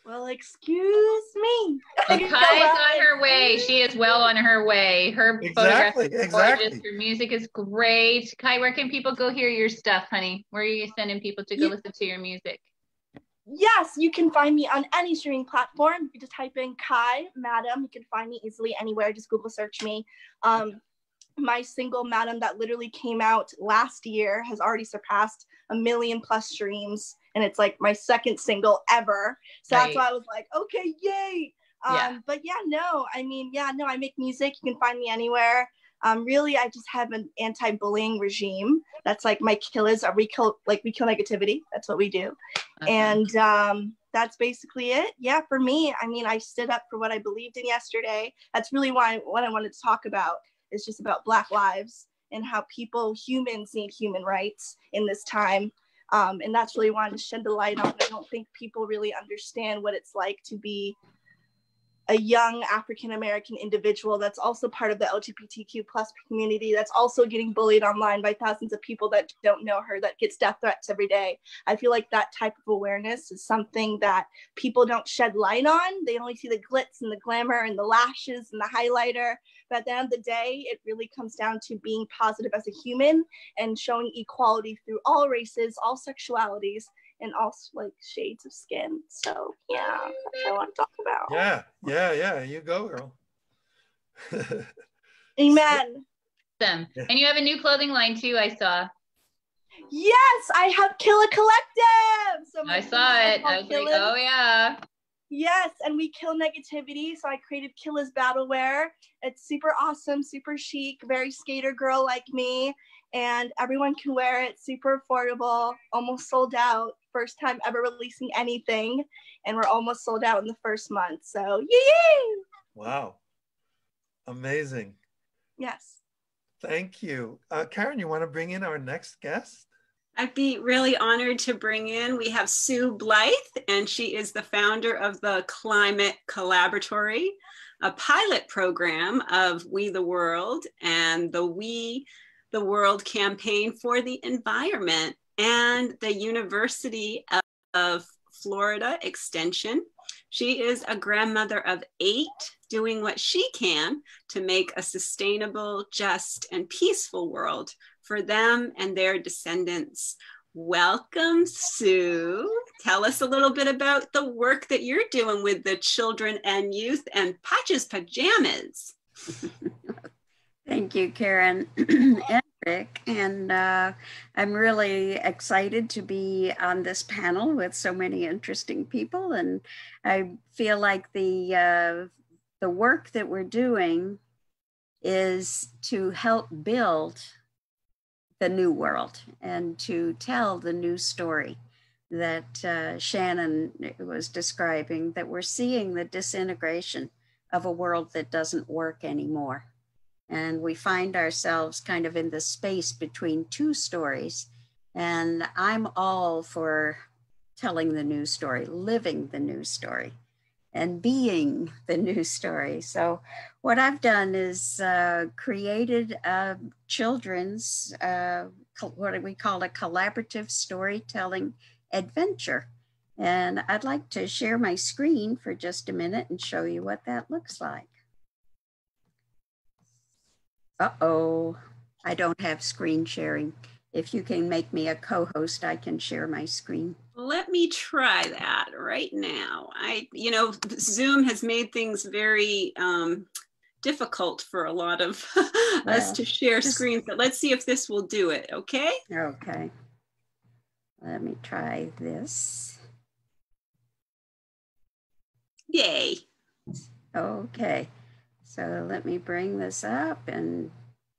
Well, excuse me. Well, Kai's on her way. She is well on her way. Her photographs are gorgeous. Her music is great. Kai, where can people go hear your stuff, honey? Where are you sending people to go listen to your music? Yes, you can find me on any streaming platform. You can just type in Kai Madam. You can find me easily anywhere. Just Google search me. My single Madam that literally came out last year has already surpassed 1 million+ streams. And it's like my second single ever. So that's why I was like, okay, yay. But I make music. You can find me anywhere. Really, I just have an anti-bullying regime. That's like my killers. We kill negativity. That's what we do. And that's basically it. Yeah, for me, I mean, I stood up for what I believed in yesterday. That's really what I wanted to talk about. It's just about Black lives and how humans need human rights in this time. And that's really wanted to shed the light on. I don't think people really understand what it's like to be a young African-American individual that's also part of the LGBTQ+ community, that's also getting bullied online by thousands of people that don't know her, that gets death threats every day. I feel like that type of awareness is something that people don't shed light on. They only see the glitz and the glamour and the lashes and the highlighter. But at the end of the day, it really comes down to being positive as a human and showing equality through all races, all sexualities, and all like shades of skin. So yeah, that's what I want to talk about. Yeah. You go, girl. Amen. Awesome. And you have a new clothing line too, I saw. Yes, I have Killa Collective. So I saw it. I was like, oh yeah. Yes, and we kill negativity. So I created Killa's battle wear. It's super awesome, super chic, very skater girl like me. And everyone can wear it, super affordable, almost sold out. First time ever releasing anything. And we're almost sold out in the first month. So yay! Wow. Amazing. Yes. Thank you. Karen, you want to bring in our next guest? I'd be really honored to bring in, we have Sue Blythe, and she is the founder of the Climate Collaboratory, a pilot program of We the World and the We the World campaign for the environment, and the University of Florida Extension. She is a grandmother of 8, doing what she can to make a sustainable, just, and peaceful world for them and their descendants. Welcome, Sue. Tell us a little bit about the work that you're doing with the children and youth and Patch's Pajamas. Thank you, Karen and Rick. And I'm really excited to be on this panel with so many interesting people. And I feel like the work that we're doing is to help build the new world and to tell the new story that Shannon was describing, that we're seeing the disintegration of a world that doesn't work anymore. And we find ourselves kind of in the space between 2 stories. And I'm all for telling the new story, living the new story, and being the new story. So what I've done is created a children's, what we call a collaborative storytelling adventure. And I'd like to share my screen for just a minute and show you what that looks like. Uh-oh, I don't have screen sharing. If you can make me a co-host, I can share my screen. Let me try that right now. Zoom has made things very difficult for a lot of us to share screens, but let's see if this will do it, okay? Okay. Let me try this. Yay. Okay. So let me bring this up and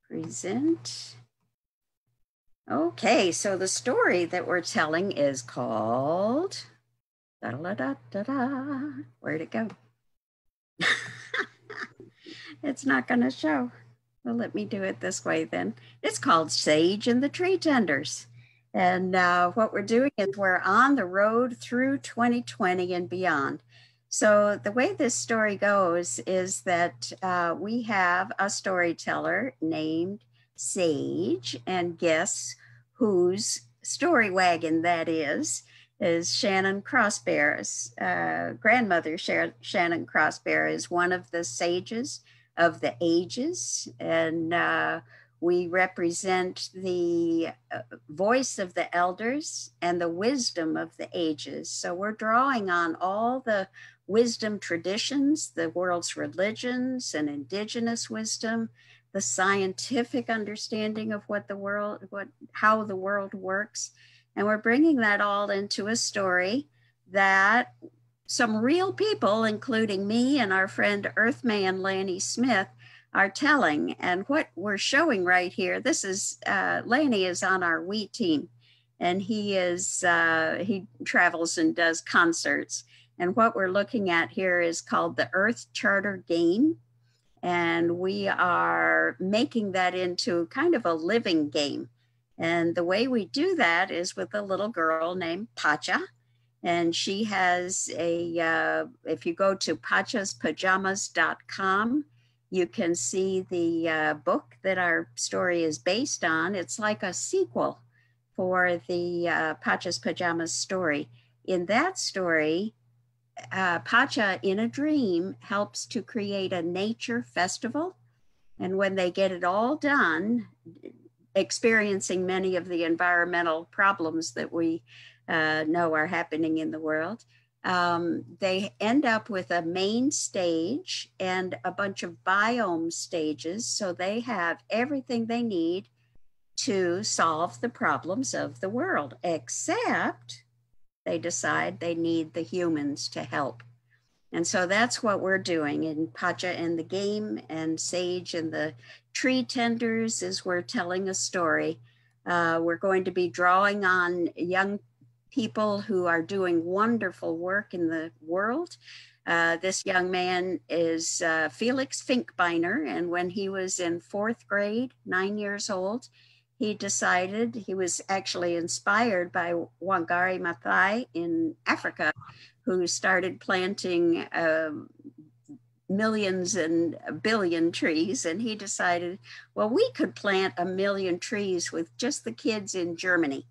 present. Okay, so the story that we're telling is called, where'd it go? It's not gonna show. Well, let me do it this way then. It's called Sage and the Tree Tenders. And what we're doing is we're on the road through 2020 and beyond. So the way this story goes is that we have a storyteller named Sage, and guess whose story wagon that is Shannon Crossbear's grandmother. Shannon Crossbear is one of the sages of the ages, and we represent the voice of the elders and the wisdom of the ages. So we're drawing on all the wisdom traditions, the world's religions and indigenous wisdom, the scientific understanding of how the world works. And we're bringing that all into a story that some real people, including me and our friend Earthman Lanny Smith, are telling. And what we're showing right here, this is, Lanny is on our WE team, and he travels and does concerts. And what we're looking at here is called the Earth Charter Game. And we are making that into kind of a living game. And the way we do that is with a little girl named Pacha. And she has if you go to pachaspajamas.com, you can see the book that our story is based on. It's like a sequel for the Pacha's Pajamas story. In that story, Pacha in a dream helps to create a nature festival. And when they get it all done, experiencing many of the environmental problems that we know are happening in the world, they end up with a main stage and a bunch of biome stages. So they have everything they need to solve the problems of the world, except they decide they need the humans to help. And so that's what we're doing in Pacha and the Game, and Sage and the Tree Tenders is we're telling a story. We're going to be drawing on young people who are doing wonderful work in the world. This young man is Felix Finkbeiner, and when he was in 4th grade, 9 years old, he decided, he was actually inspired by Wangari Maathai in Africa, who started planting millions and a billion trees. And he decided, well, we could plant 1 million trees with just the kids in Germany.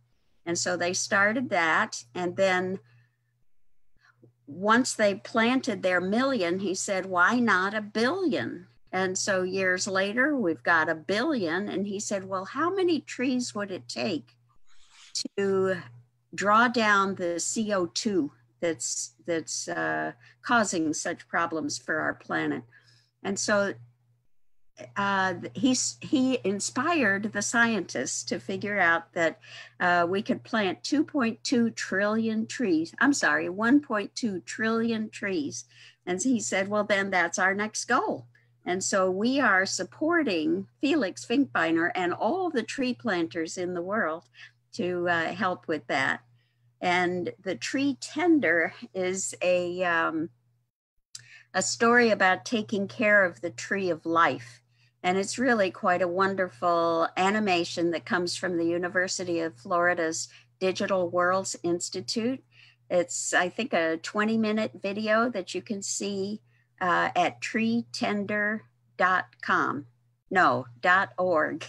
And so they started that. And then once they planted their 1 million, he said, why not 1 billion? And so years later, we've got 1 billion. And he said, well, how many trees would it take to draw down the CO2 that's causing such problems for our planet? And so he inspired the scientists to figure out that we could plant 2.2 trillion trees. I'm sorry, 1.2 trillion trees. And he said, well, then that's our next goal. And so we are supporting Felix Finkbeiner and all the tree planters in the world to help with that. And the Tree Tender is a story about taking care of the tree of life. And it's really quite a wonderful animation that comes from the University of Florida's Digital Worlds Institute. It's, I think, a 20-minute video that you can see at treetender.com. No, .org.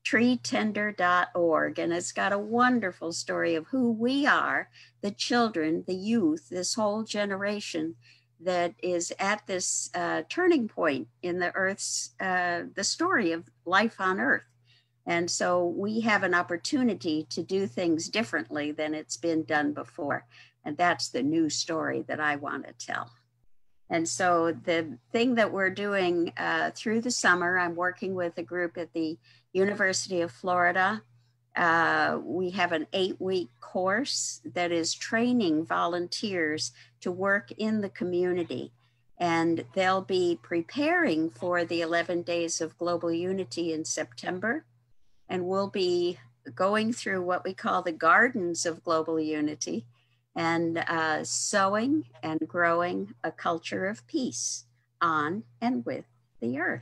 treetender.org. And it's got a wonderful story of who we are, the children, the youth, this whole generation that is at this turning point in the Earth's, the story of life on Earth. And so we have an opportunity to do things differently than it's been done before. And that's the new story that I want to tell. And so the thing that we're doing through the summer, I'm working with a group at the University of Florida. We have an 8-week course that is training volunteers to work in the community. And they'll be preparing for the 11 Days of Global Unity in September. And we'll be going through what we call the Gardens of Global Unity, and sowing and growing a culture of peace on and with the earth.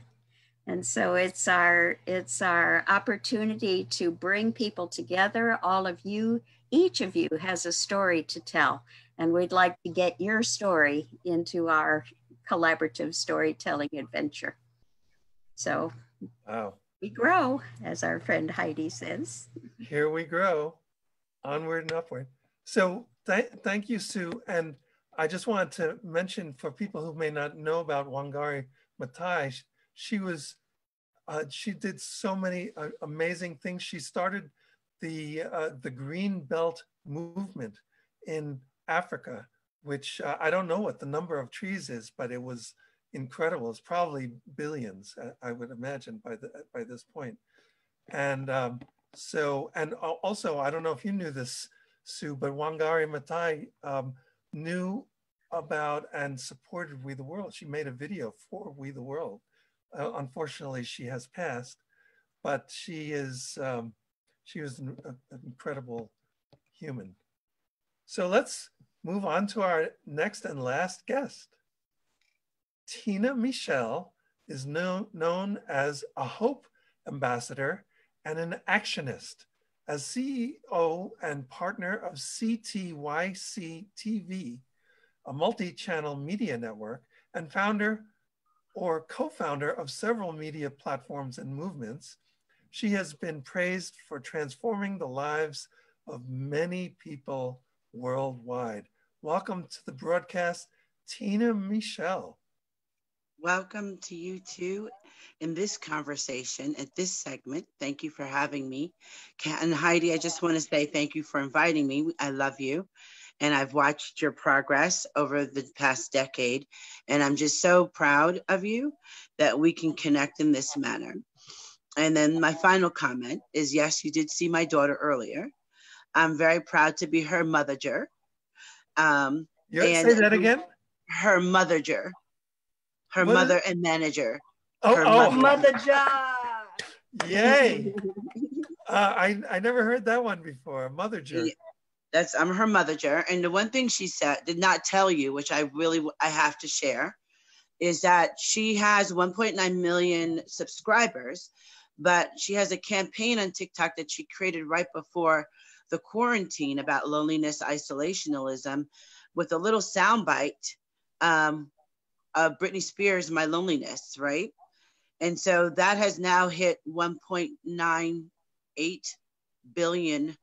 And so it's our opportunity to bring people together. All of you, each of you has a story to tell. And we'd like to get your story into our collaborative storytelling adventure. So Wow. We grow, as our friend Heidi says. Here we grow, onward and upward. So thank you, Sue. And I just wanted to mention for people who may not know about Wangari Maathai, she did so many amazing things. She started the Green Belt movement in Africa, which I don't know what the number of trees is, but it was incredible. It's probably billions, I would imagine, by this point. And also, I don't know if you knew this, Sue, but Wangari Maathai knew about and supported We the World. She made a video for We the World. Unfortunately, she has passed, but she was an incredible human. So let's move on to our next and last guest. Tina Michelle is known as a Hope Ambassador and an actionist. As CEO and partner of CTYC TV, a multi-channel media network, and founder or co-founder of several media platforms and movements, she has been praised for transforming the lives of many people worldwide. Welcome to the broadcast, Tina Michelle. Welcome to you too in this conversation at this segment. Thank you for having me. And Heidi, I just want to say thank you for inviting me. I love you. And I've watched your progress over the past decade. And I'm just so proud of you that we can connect in this manner. And then my final comment is, yes, you did see my daughter earlier. I'm very proud to be her motherger. Say that again? Her motherger. Her what mother is... and manager. Motherger. Yay. I never heard that one before. Motherger. I'm her motherger. And the one thing she said, did not tell you, which I have to share, is that she has 1.9 million subscribers, but she has a campaign on TikTok that she created right before the quarantine about loneliness, isolationism, with a little soundbite of Britney Spears' My Loneliness, right? And so that has now hit 1.98 billion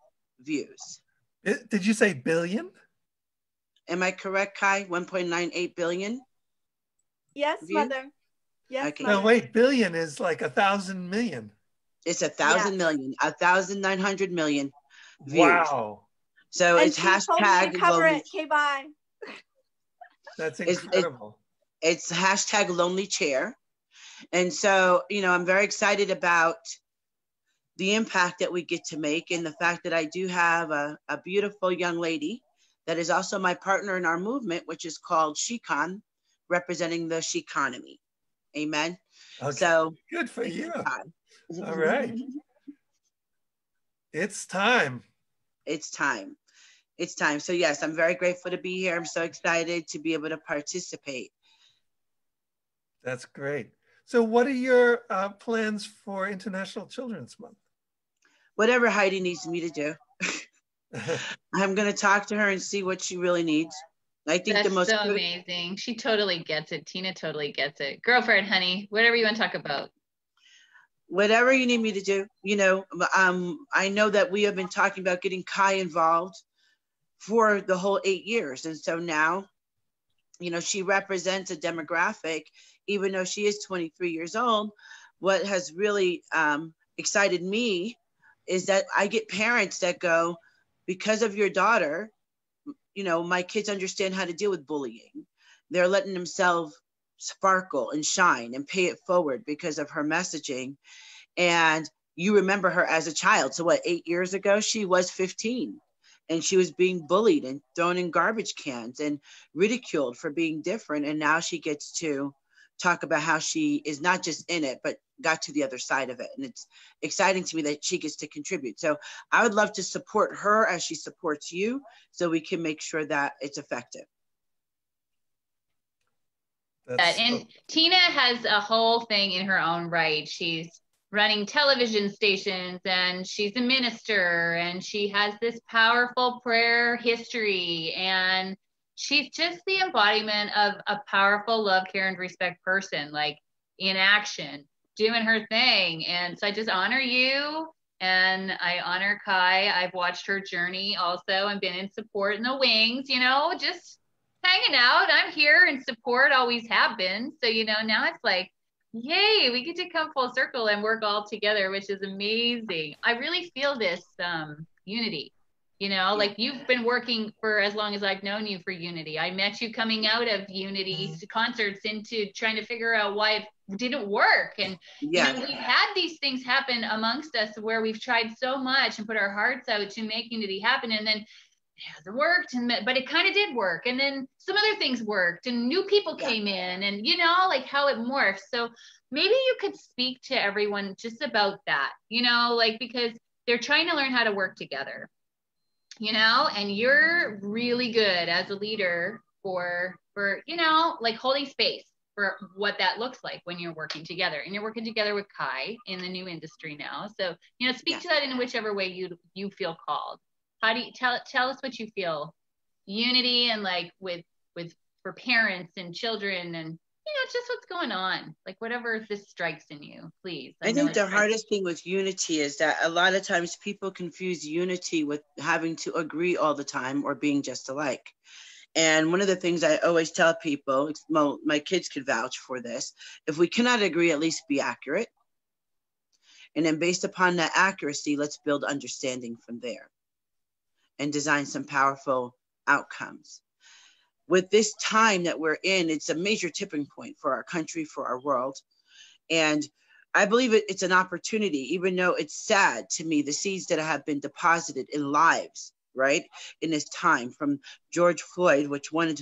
views. Did you say billion? Am I correct, Kai? 1.98 billion? Yes, views? Mother. Yes, okay. No, wait, billion is like 1,000 million. It's 1,000 million, 1,900 million views. Wow. So and it's she told me to cover it. Okay, bye. That's incredible. It's hashtag lonely chair. And so, I'm very excited about the impact that we get to make, and the fact that I do have a beautiful young lady that is also my partner in our movement, which is called Shecon, representing the Sheconomy. Amen. Okay. So good for you. All right. It's time. It's time. It's time. So yes, I'm very grateful to be here. I'm so excited to be able to participate. That's great. So what are your plans for International Children's Month? Whatever Heidi needs me to do. I'm going to talk to her and see what she really needs. I think that's so amazing. She totally gets it. Tina totally gets it. Girlfriend, honey, whatever you want to talk about. Whatever you need me to do. I know that we have been talking about getting Kai involved for the whole 8 years. And so now, she represents a demographic, even though she is 23 years old. What has really excited me is that I get parents that go, because of your daughter, my kids understand how to deal with bullying. They're letting themselves sparkle and shine and pay it forward because of her messaging. And you remember her as a child. So 8 years ago, she was 15. And she was being bullied and thrown in garbage cans and ridiculed for being different. And now she gets to talk about how she is not just in it, but got to the other side of it. And it's exciting to me that she gets to contribute. So I would love to support her as she supports you, so we can make sure that it's effective. And Tina has a whole thing in her own right. She's running television stations and she's a minister and she has this powerful prayer history and she's just the embodiment of a powerful love, care, and respect person, like in action, doing her thing. And so I just honor you and I honor Kai. I've watched her journey also and been in support in the wings, you know, just hanging out. I'm here in support, always have been. So, you know, now it's like, yay, we get to come full circle and work all together, which is amazing. I really feel this unity, you know, like you've been working for as long as I've known you for unity. I met you coming out of unity concerts into trying to figure out why it didn't work. And you know, we've had these things happen amongst us where we've tried so much and put our hearts out to make unity happen. And then it hasn't worked, but it kind of did work. And then some other things worked and new people came in and, you know, like how it morphs. So maybe you could speak to everyone just about that, you know, like, because they're trying to learn how to work together, you know, and you're really good as a leader for, you know, like holding space for what that looks like when you're working together. And you're working together with Kai in the new industry now. So, you know, speak to that in whichever way you feel called. How do you tell us what you feel? Unity and like with for parents and children and, you know, just what's going on, like whatever this strikes in you, please. I think the hardest thing with unity is that a lot of times people confuse unity with having to agree all the time or being just alike. And one of the things I always tell people, my kids could vouch for this, if we cannot agree, at least be accurate. And then based upon that accuracy, let's build understanding from there and design some powerful outcomes. With this time that we're in, it's a major tipping point for our country, for our world. And I believe it's an opportunity, even though it's sad to me, the seeds that have been deposited in lives, right, in this time, from George Floyd,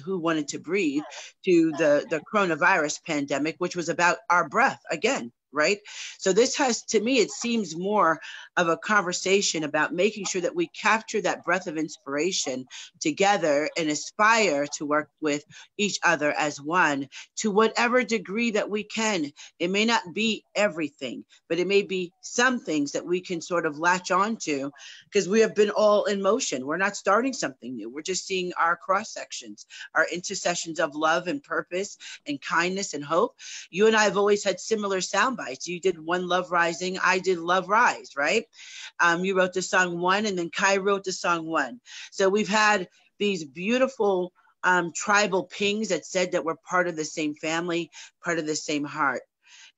who wanted to breathe, to the coronavirus pandemic, which was about our breath again. Right. So this has, to me, it seems more of a conversation about making sure that we capture that breath of inspiration together and aspire to work with each other as one to whatever degree that we can. It may not be everything, but it may be some things that we can sort of latch on to because we have been all in motion. We're not starting something new. We're just seeing our cross sections, our intersections of love and purpose and kindness and hope. You and I have always had similar sound bites. You did One Love Rising, I did Love Rise, right? You wrote the song One, and then Kai wrote the song One. So we've had these beautiful tribal pings that said that we're part of the same family, part of the same heart.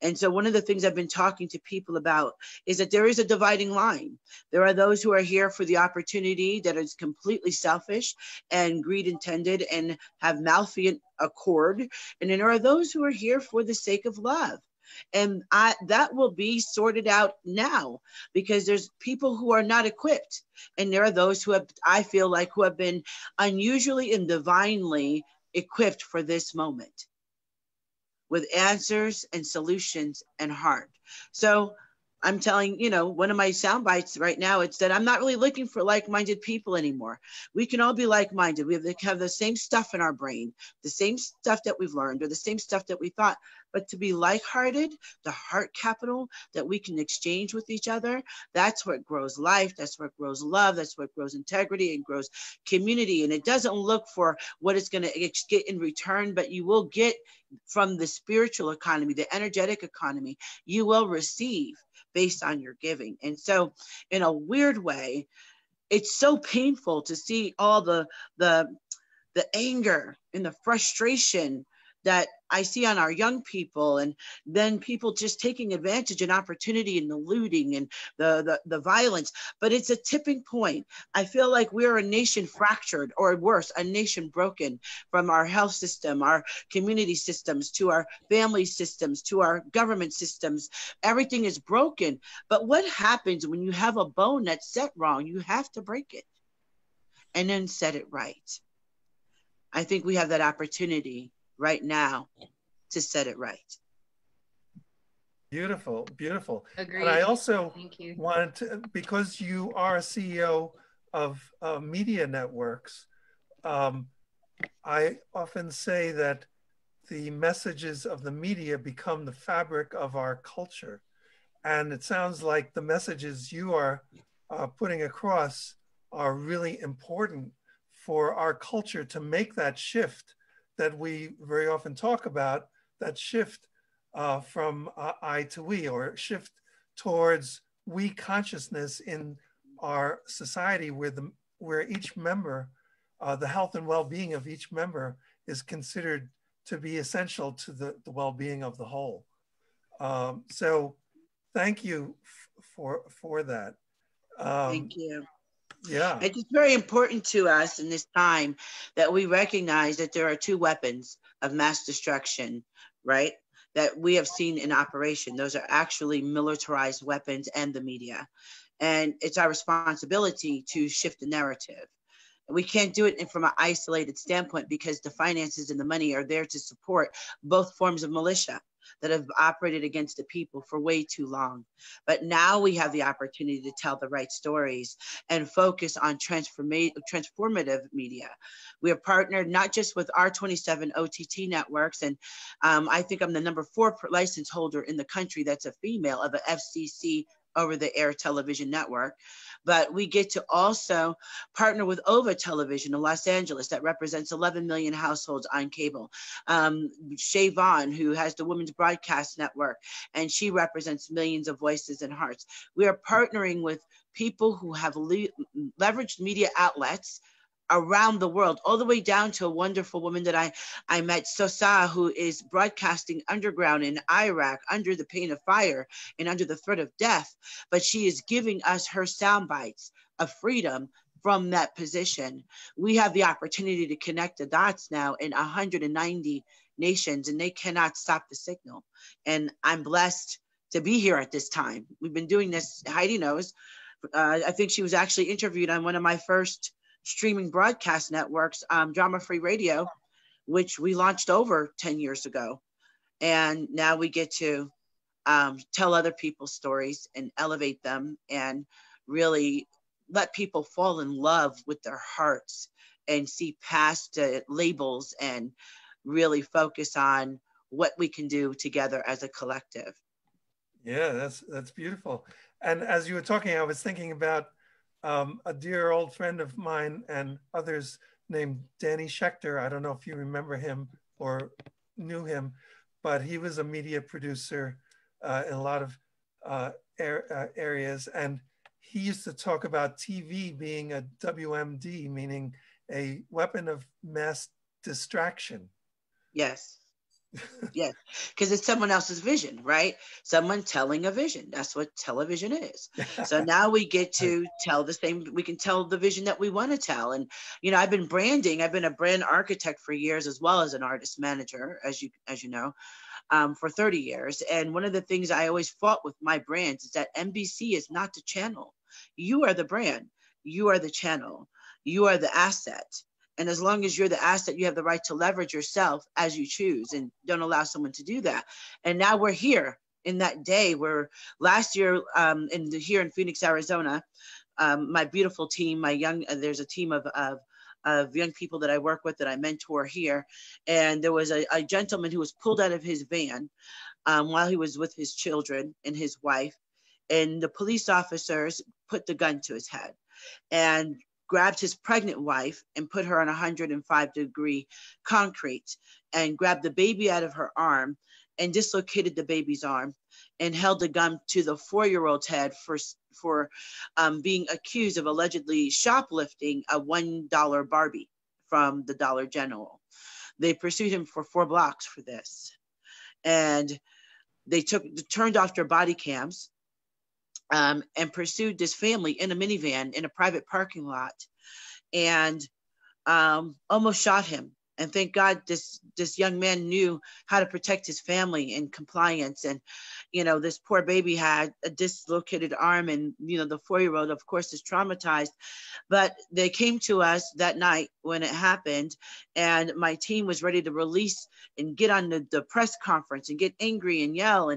And so one of the things I've been talking to people about is that there is a dividing line. There are those who are here for the opportunity that is completely selfish and greed intended and have malfeasant accord. And then there are those who are here for the sake of love. And that will be sorted out now because there's people who are not equipped. And there are those who have, I feel like, who have been unusually and divinely equipped for this moment with answers and solutions and heart. So I'm telling, you know, one of my sound bites right now, it's that I'm not really looking for like-minded people anymore. We can all be like-minded. We have the same stuff in our brain, the same stuff that we've learned or the same stuff that we thought, but to be like-hearted, the heart capital that we can exchange with each other, that's what grows life. That's what grows love. That's what grows integrity and grows community. And it doesn't look for what it's going to get in return, but you will get from the spiritual economy, the energetic economy, you will receive based on your giving. And so in a weird way, it's so painful to see all the anger and the frustration that I see on our young people, and then people just taking advantage and opportunity and the looting and the violence. But it's a tipping point. I feel like we're a nation fractured, or worse, a nation broken, from our health system, our community systems, to our family systems, to our government systems. Everything is broken. But what happens when you have a bone that's set wrong? You have to break it and then set it right. I think we have that opportunity right now to set it right. Beautiful, beautiful. Agreed. And I also Thank you. wanted to, because you are a CEO of media networks, I often say that the messages of the media become the fabric of our culture. And it sounds like the messages you are putting across are really important for our culture to make that shift that we very often talk about, that shift from I to we, or shift towards we consciousness in our society, where each member, the health and well-being of each member is considered to be essential to the well-being of the whole. So thank you for that. Thank you. Yeah. It's very important to us in this time that we recognize that there are two weapons of mass destruction, right? That we have seen in operation. Those are actually militarized weapons and the media. And it's our responsibility to shift the narrative. We can't do it from an isolated standpoint because the finances and the money are there to support both forms of militia that have operated against the people for way too long. But now we have the opportunity to tell the right stories and focus on transformative media. We are partnered not just with our 27 OTT networks, and I think I'm the #4 license holder in the country that's a female of an FCC over-the-air television network, but we get to also partner with OVA Television in Los Angeles that represents 11 million households on cable. Shay Vaughn, who has the Women's Broadcast Network, and she represents millions of voices and hearts. We are partnering with people who have leveraged media outlets around the world, all the way down to a wonderful woman that I met, Sosa, who is broadcasting underground in Iraq under the pain of fire and under the threat of death. But she is giving us her sound bites of freedom from that position. We have the opportunity to connect the dots now in 190 nations, and they cannot stop the signal. And I'm blessed to be here at this time. We've been doing this, Heidi knows. I think she was actually interviewed on one of my first streaming broadcast networks, Drama Free Radio, which we launched over 10 years ago. And now we get to tell other people's stories and elevate them and really let people fall in love with their hearts and see past labels and really focus on what we can do together as a collective. Yeah, that's beautiful. And as you were talking, I was thinking about a dear old friend of mine and others named Danny Schechter. I don't know if you remember him or knew him, but he was a media producer in a lot of areas. And he used to talk about TV being a WMD, meaning a weapon of mass distraction. Yes. Yes, because it's someone else's vision, right? Someone telling a vision. That's what television is. So now we get to tell the same, we can tell the vision that we want to tell. And, you know, I've been branding, I've been a brand architect for years, as well as an artist manager, as you know, for 30 years. And one of the things I always fought with my brands is that NBC is not the channel. You are the brand. You are the channel. You are the asset. And as long as you're the asset, you have the right to leverage yourself as you choose and don't allow someone to do that. And now we're here in that day where last year here in Phoenix, Arizona, my beautiful team, there's a team of young people that I work with that I mentor here. And there was a gentleman who was pulled out of his van while he was with his children and his wife. And the police officers put the gun to his head and grabbed his pregnant wife and put her on 105-degree concrete and grabbed the baby out of her arm and dislocated the baby's arm and held the gun to the 4-year-old's head for being accused of allegedly shoplifting a $1 Barbie from the Dollar General. They pursued him for 4 blocks for this. And they turned off their body cams and pursued this family in a minivan in a private parking lot and almost shot him. And thank God this young man knew how to protect his family in compliance. And, you know, this poor baby had a dislocated arm and, you know, the 4-year-old, of course, is traumatized. But they came to us that night when it happened, and my team was ready to release and get on the press conference and get angry and yell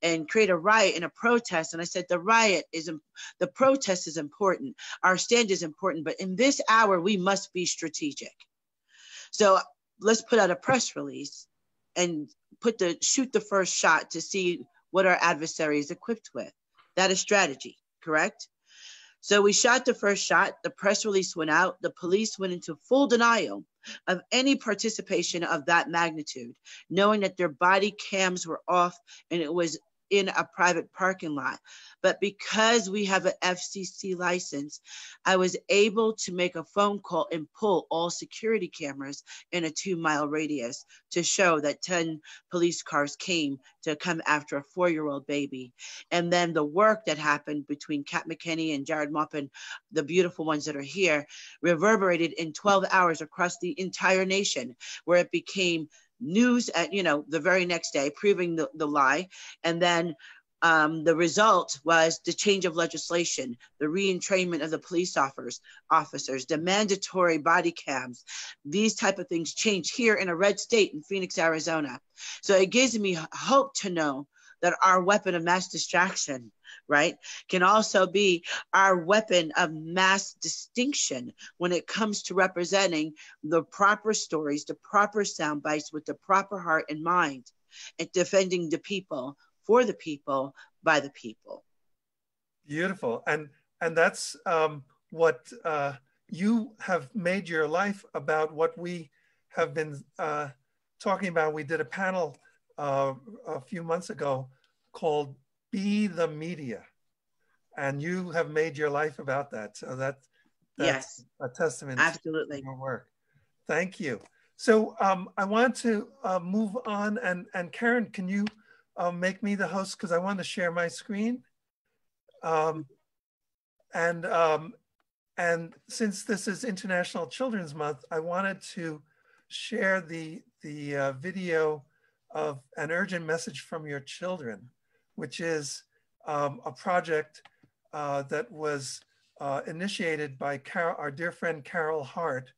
and create a riot and a protest. And I said, the protest is important. Our stand is important. But in this hour, we must be strategic. So let's put out a press release and shoot the first shot to see what our adversary is equipped with. That is strategy, correct? So we shot the first shot, the press release went out, the police went into full denial of any participation of that magnitude, knowing that their body cams were off and it was in a private parking lot. But because we have an FCC license, I was able to make a phone call and pull all security cameras in a 2-mile radius to show that 10 police cars came to come after a 4-year-old baby. And then the work that happened between Kat McKinney and Jared Maupin, the beautiful ones that are here, reverberated in 12 hours across the entire nation, where it became news at, the very next day, proving the lie. And then the result was the change of legislation, the re-entrainment of the police officers, the mandatory body cams. These type of things change here in a red state in Phoenix, Arizona. So it gives me hope to know that our weapon of mass distraction, right, can also be our weapon of mass distinction when it comes to representing the proper stories, the proper sound bites with the proper heart and mind, and defending the people, for the people, by the people. Beautiful. And that's what you have made your life about, what we have been talking about. We did a panel a few months ago called Be the Media. And you have made your life about that. So that's yes, a testament absolutely to your work. Thank you. So I want to move on. And Karen, can you make me the host, because I want to share my screen. And since this is International Children's Month, I wanted to share the video of An Urgent Message from Your Children, which is a project that was initiated by our dear friend Carol Hart,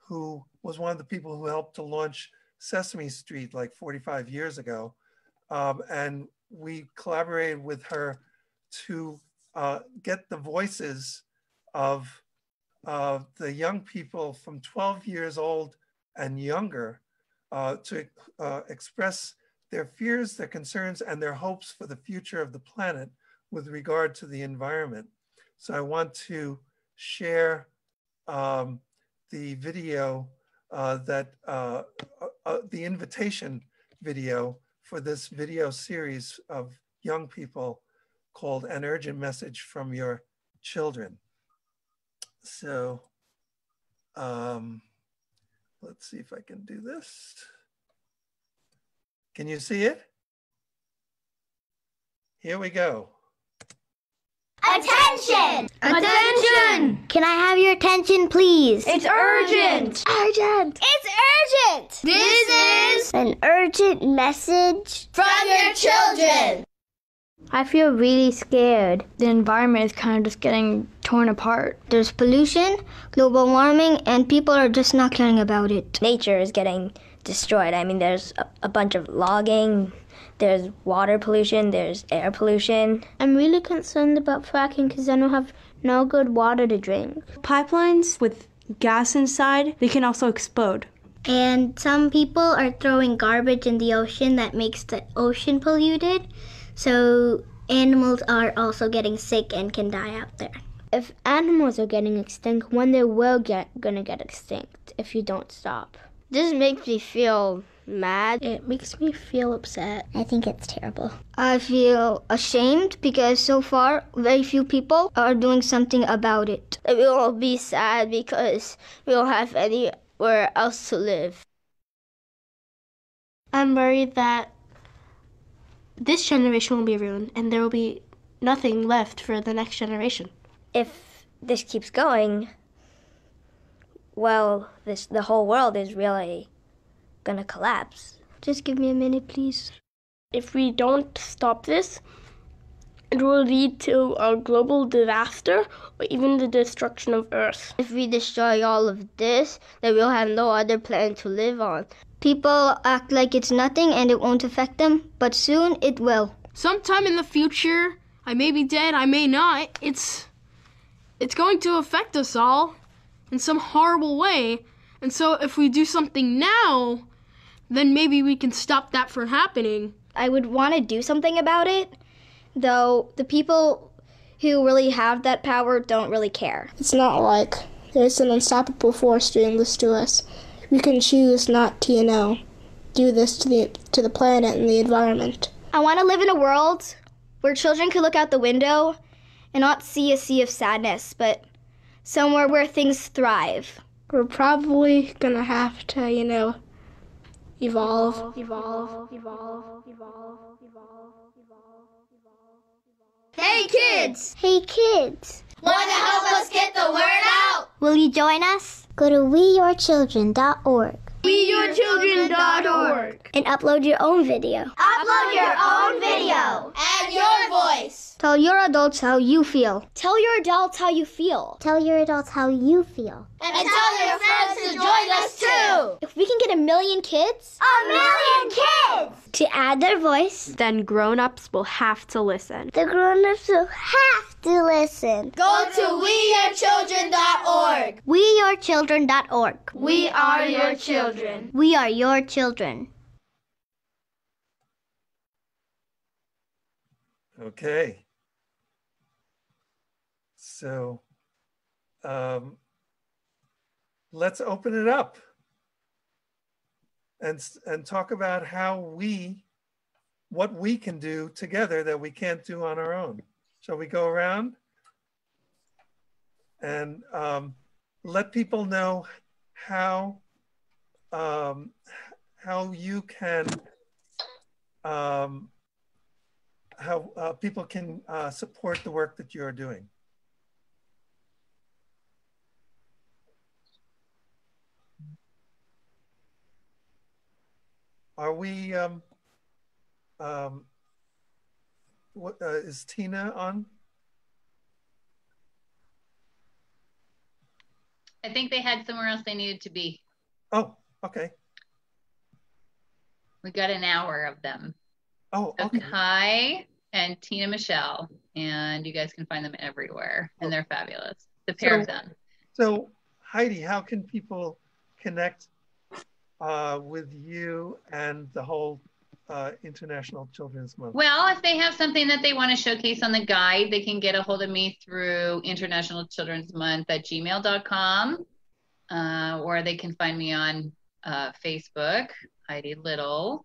who was one of the people who helped to launch Sesame Street like 45 years ago. And we collaborated with her to get the voices of the young people from 12 years old and younger to express their fears, their concerns, and their hopes for the future of the planet with regard to the environment. So I want to share the video the invitation video for this video series of young people called An Urgent Message from Your Children. So let's see if I can do this. Can you see it? Here we go. Attention! Attention! Can I have your attention, please? It's urgent! Urgent! It's urgent! This is an urgent message from your children! I feel really scared. The environment is kind of just getting torn apart. There's pollution, global warming, and people are just not caring about it. Nature is getting destroyed. I mean, there's a bunch of logging, there's water pollution, there's air pollution. I'm really concerned about fracking because then we'll have no good water to drink. Pipelines with gas inside, they can also explode. And some people are throwing garbage in the ocean that makes the ocean polluted. So animals are also getting sick and can die out there. If animals are getting extinct, one day we're gonna get extinct if you don't stop. This makes me feel mad. It makes me feel upset. I think it's terrible. I feel ashamed because so far very few people are doing something about it. We'll all be sad because we don't have anywhere else to live. I'm worried that this generation will be ruined and there will be nothing left for the next generation. If this keeps going, well, the whole world is really gonna collapse. Just give me a minute, please. If we don't stop this, it will lead to a global disaster or even the destruction of Earth. If we destroy all of this, then we'll have no other planet to live on. People act like it's nothing and it won't affect them, but soon it will. Sometime in the future, I may be dead, I may not. It's going to affect us all in some horrible way. And so if we do something now, then maybe we can stop that from happening. I would want to do something about it, though the people who really have that power don't really care. It's not like there's an unstoppable force doing this to us. We can choose not to, do this to the planet and the environment. I want to live in a world where children could look out the window and not see a sea of sadness, but somewhere where things thrive. We're probably gonna have to, evolve. Hey kids! Hey kids! Want to help us get the word out? Will you join us? Go to weyourchildren.org. weyourchildren.org. And upload your own video. Upload your own video. And your voice. Tell your adults how you feel. Tell your adults how you feel. Tell your adults how you feel. And tell your friends to join us too. If we can get 1 million kids. 1 million kids! To add their voice. Then grown-ups will have to listen. The grown-ups will have to listen. Go to weyourchildren.org. weyourchildren.org. We are your children. We are your children. Okay. So let's open it up and talk about what we can do together that we can't do on our own. Shall we go around and let people know how you can, how people can support the work that you're doing? Are we, is Tina on? I think they had somewhere else they needed to be. Oh, okay. We got an hour of them. Oh, okay. Kai and Tina Michelle, and you guys can find them everywhere, and they're fabulous. The pair of them. So Heidi, how can people connect with you and the whole International Children's Month? Well, if they have something that they want to showcase on the guide, they can get a hold of me through International Children's Month at gmail.com, or they can find me on Facebook, Heidi Little.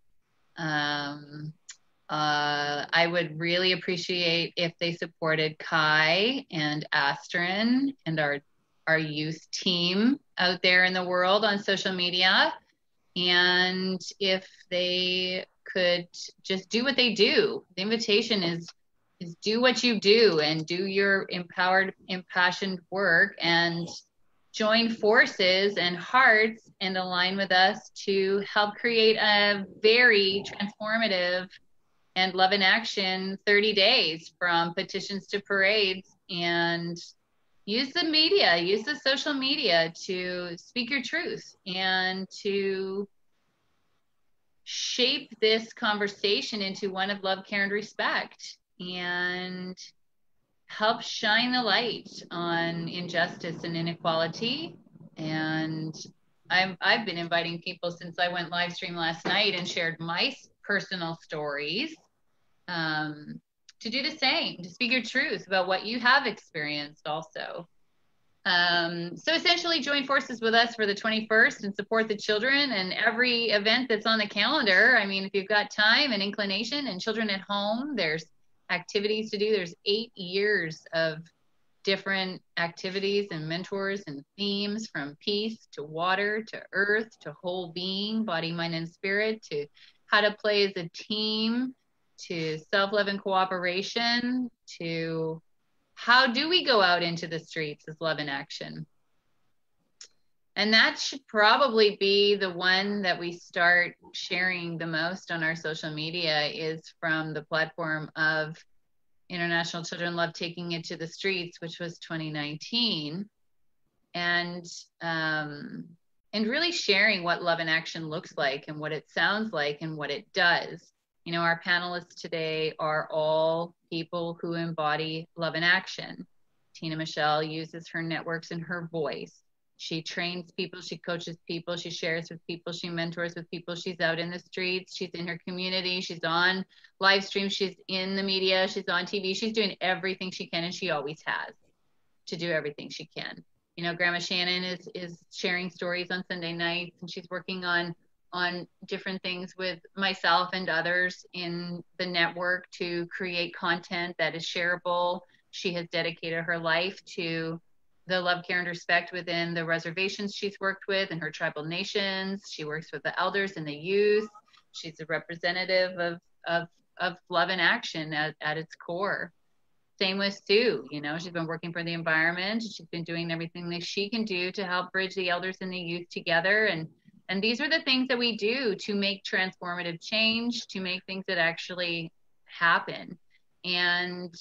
I would really appreciate if they supported Kai and Astrid and our youth team out there in the world on social media. And if they could just do what they do. The invitation is do what you do and do your empowered, impassioned work and join forces and hearts and align with us to help create a very transformative and love in action 30 days from petitions to parades, and use the media, use the social media to speak your truth and to shape this conversation into one of love, care, and respect, and help shine the light on injustice and inequality. And I've been inviting people since I went live stream last night and shared my personal stories to do the same, to speak your truth about what you have experienced also. So essentially join forces with us for the 21st and support the children and every event that's on the calendar. I mean, if you've got time and inclination and children at home, there's activities to do. There's 8 years of different activities and mentors and themes, from peace to water to earth to whole being, body, mind, and spirit, to how to play as a team, to self-love and cooperation, to how do we go out into the streets as love in action. And that should probably be the one that we start sharing the most on our social media, is from the platform of International Children Love Taking It to the Streets, which was 2019. And really sharing what love in action looks like and what it sounds like and what it does. You know, our panelists today are all people who embody love in action. Tina Michelle uses her networks and her voice She trains people, she coaches people, she shares with people, she mentors with people. She's out in the streets, she's in her community, she's on live stream, she's in the media, she's on TV, she's doing everything she can, and she always has to do everything she can. You know, Grandma Shannon is sharing stories on Sunday nights, and she's working on different things with myself and others in the network to create content that is shareable. She has dedicated her life to the love, care, and respect within the reservations she's worked with and her tribal nations. She works with the elders and the youth. She's a representative of love and action at its core. Same with Sue, you know, she's been working for the environment. She's been doing everything that she can do to help bridge the elders and the youth together. And these are the things that we do to make transformative change, to make things that actually happen. And,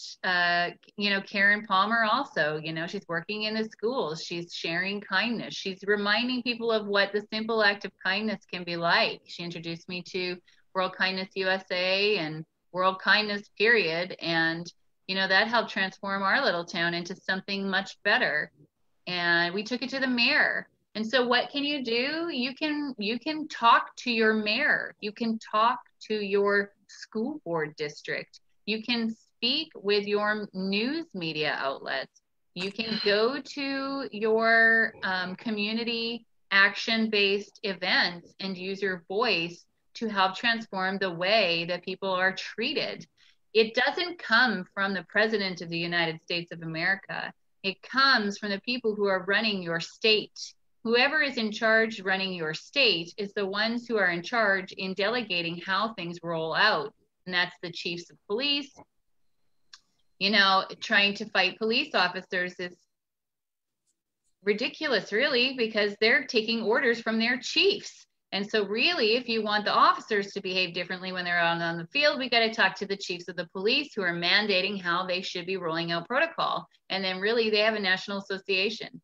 you know, Karen Palmer also, you know, she's working in the schools. She's sharing kindness. She's reminding people of what the simple act of kindness can be like. She introduced me to World Kindness USA and World Kindness period. And, you know, that helped transform our little town into something much better. And we took it to the mayor. And so what can you do? You can talk to your mayor. You can talk to your school board district. You can speak with your news media outlets. You can go to your community action-based events and use your voice to help transform the way that people are treated. It doesn't come from the President of the United States of America. It comes from the people who are running your state. Whoever is in charge running your state is the ones who are in charge in delegating how things roll out. And that's the chiefs of police. You know, trying to fight police officers is ridiculous, really, because they're taking orders from their chiefs. And so really, if you want the officers to behave differently when they're out on the field, we got to talk to the chiefs of the police who are mandating how they should be rolling out protocol. And then really, they have a national association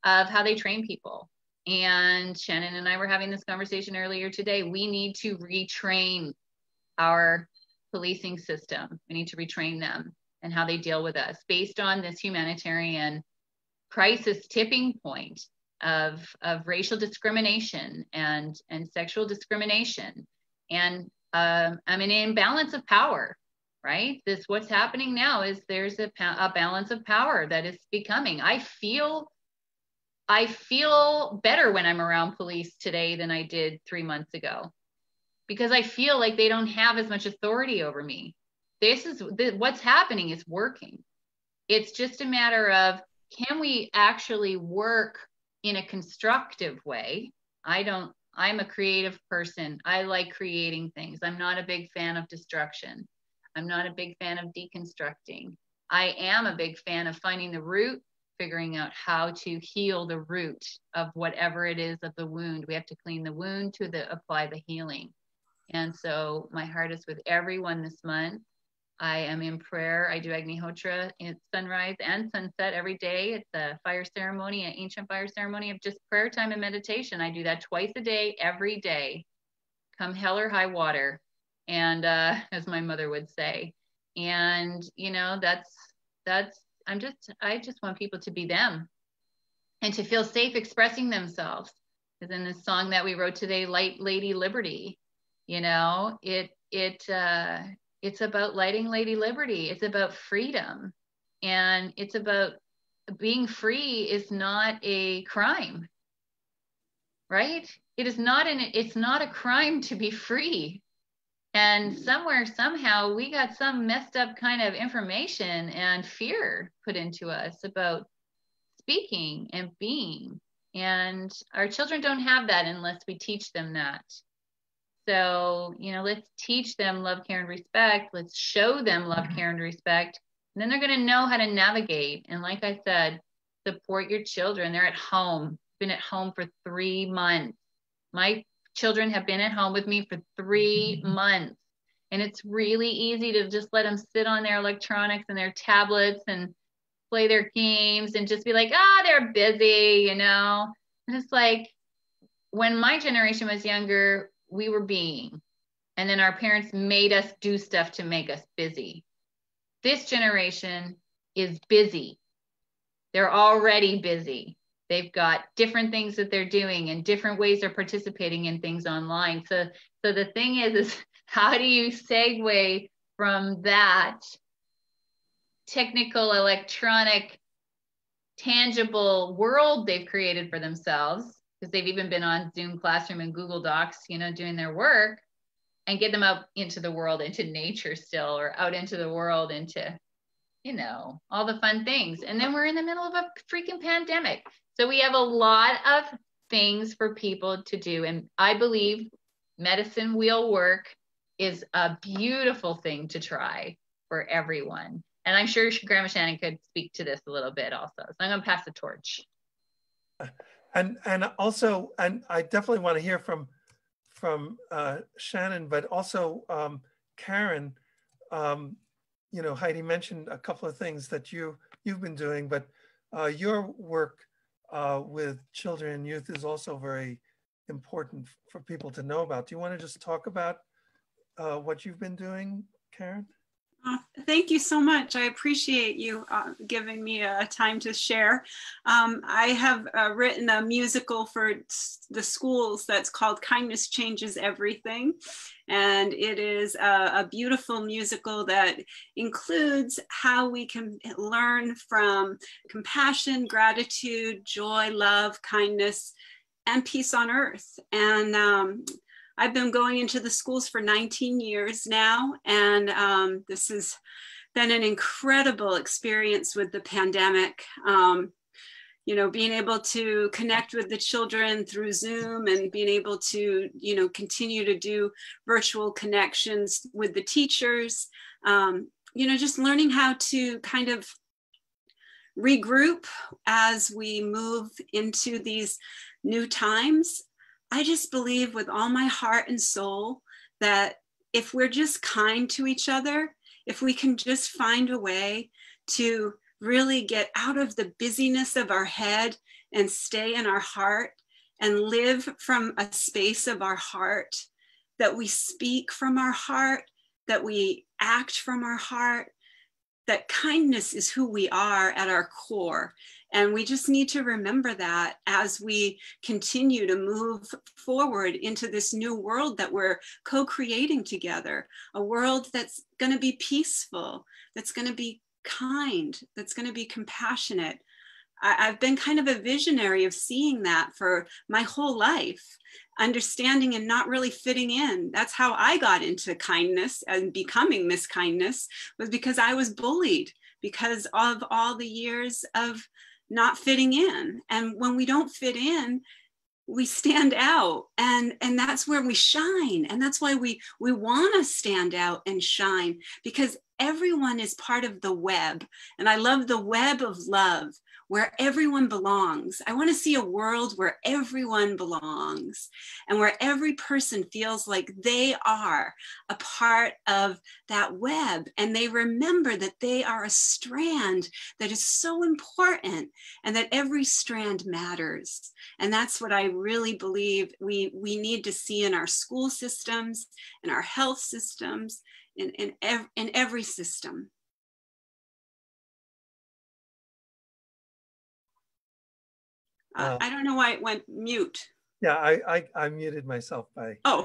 of how they train people. And Shannon and I were having this conversation earlier today. We need to retrain our policing system. We need to retrain them and how they deal with us based on this humanitarian crisis tipping point of racial discrimination and sexual discrimination and an imbalance of power, right? What's happening now is there's a balance of power that is becoming. I feel better when I'm around police today than I did 3 months ago, because I feel like they don't have as much authority over me. What's happening is working. It's just a matter of, can we actually work in a constructive way? I'm a creative person. I like creating things. I'm not a big fan of destruction. I'm not a big fan of deconstructing. I am a big fan of finding the root, figuring out how to heal the root of whatever it is of the wound. We have to clean the wound to apply the healing. And so my heart is with everyone this month. I am in prayer. I do Agnihotra at sunrise and sunset every day. It's a fire ceremony, an ancient fire ceremony of just prayer time and meditation. I do that twice a day, every day, come hell or high water. And as my mother would say, and you know, I just want people to be them and to feel safe expressing themselves. Because in this song that we wrote today, Light Lady Liberty, you know, it's about lighting Lady Liberty. It's about freedom. And it's about being free is not a crime, right? It's not a crime to be free. And somewhere, somehow, we got some messed up kind of information and fear put into us about speaking and being. And our children don't have that unless we teach them that. So, you know, let's teach them love, care, and respect. Let's show them love, care, and respect. And then they're going to know how to navigate. And like I said, support your children. They're at home, been at home for 3 months. My children have been at home with me for 3 months. And it's really easy to just let them sit on their electronics and their tablets and play their games and just be like, they're busy, you know. And it's like, when my generation was younger, we were being, and then our parents made us do stuff to make us busy. This generation is busy. They're already busy. They've got different things that they're doing and different ways they're participating in things online. So the thing is how do you segue from that technical, electronic, tangible world they've created for themselves, because they've even been on Zoom Classroom and Google Docs, doing their work, and get them out into the world, into nature still, or out into the world, into, all the fun things. And then we're in the middle of a freaking pandemic. So we have a lot of things for people to do. And I believe medicine wheel work is a beautiful thing to try for everyone. And I'm sure Grandma Shannon could speak to this a little bit also. So I'm going to pass the torch. And also, and I definitely want to hear from Shannon, but also Karen. Heidi mentioned a couple of things that you've been doing, but your work with children and youth is also very important for people to know about. Do you want to just talk about what you've been doing, Karen? Thank you so much. I appreciate you giving me a time to share. I have written a musical for the schools that's called Kindness Changes Everything. And it is a beautiful musical that includes how we can learn from compassion, gratitude, joy, love, kindness, and peace on earth. And I've been going into the schools for 19 years now, and this has been an incredible experience with the pandemic. Being able to connect with the children through Zoom and being able to, continue to do virtual connections with the teachers, just learning how to kind of regroup as we move into these new times. I just believe with all my heart and soul that if we're just kind to each other, if we can just find a way to really get out of the busyness of our head and stay in our heart and live from a space of our heart, that we speak from our heart, that we act from our heart, that kindness is who we are at our core. And we just need to remember that as we continue to move forward into this new world that we're co-creating together, a world that's going to be peaceful, that's going to be kind, that's going to be compassionate. I've been kind of a visionary of seeing that for my whole life, understanding and not really fitting in. That's how I got into kindness and becoming Miss Kindness, was because I was bullied because of all the years of not fitting in. And when we don't fit in, we stand out, and that's where we shine. And that's why we want to stand out and shine, because everyone is part of the web. And I love the web of love, where everyone belongs. I want to see a world where everyone belongs and where every person feels like they are a part of that web, and they remember that they are a strand that is so important and that every strand matters. And that's what I really believe we need to see in our school systems, in our health systems, in every system. I don't know why it went mute. Yeah, I muted myself by. Oh,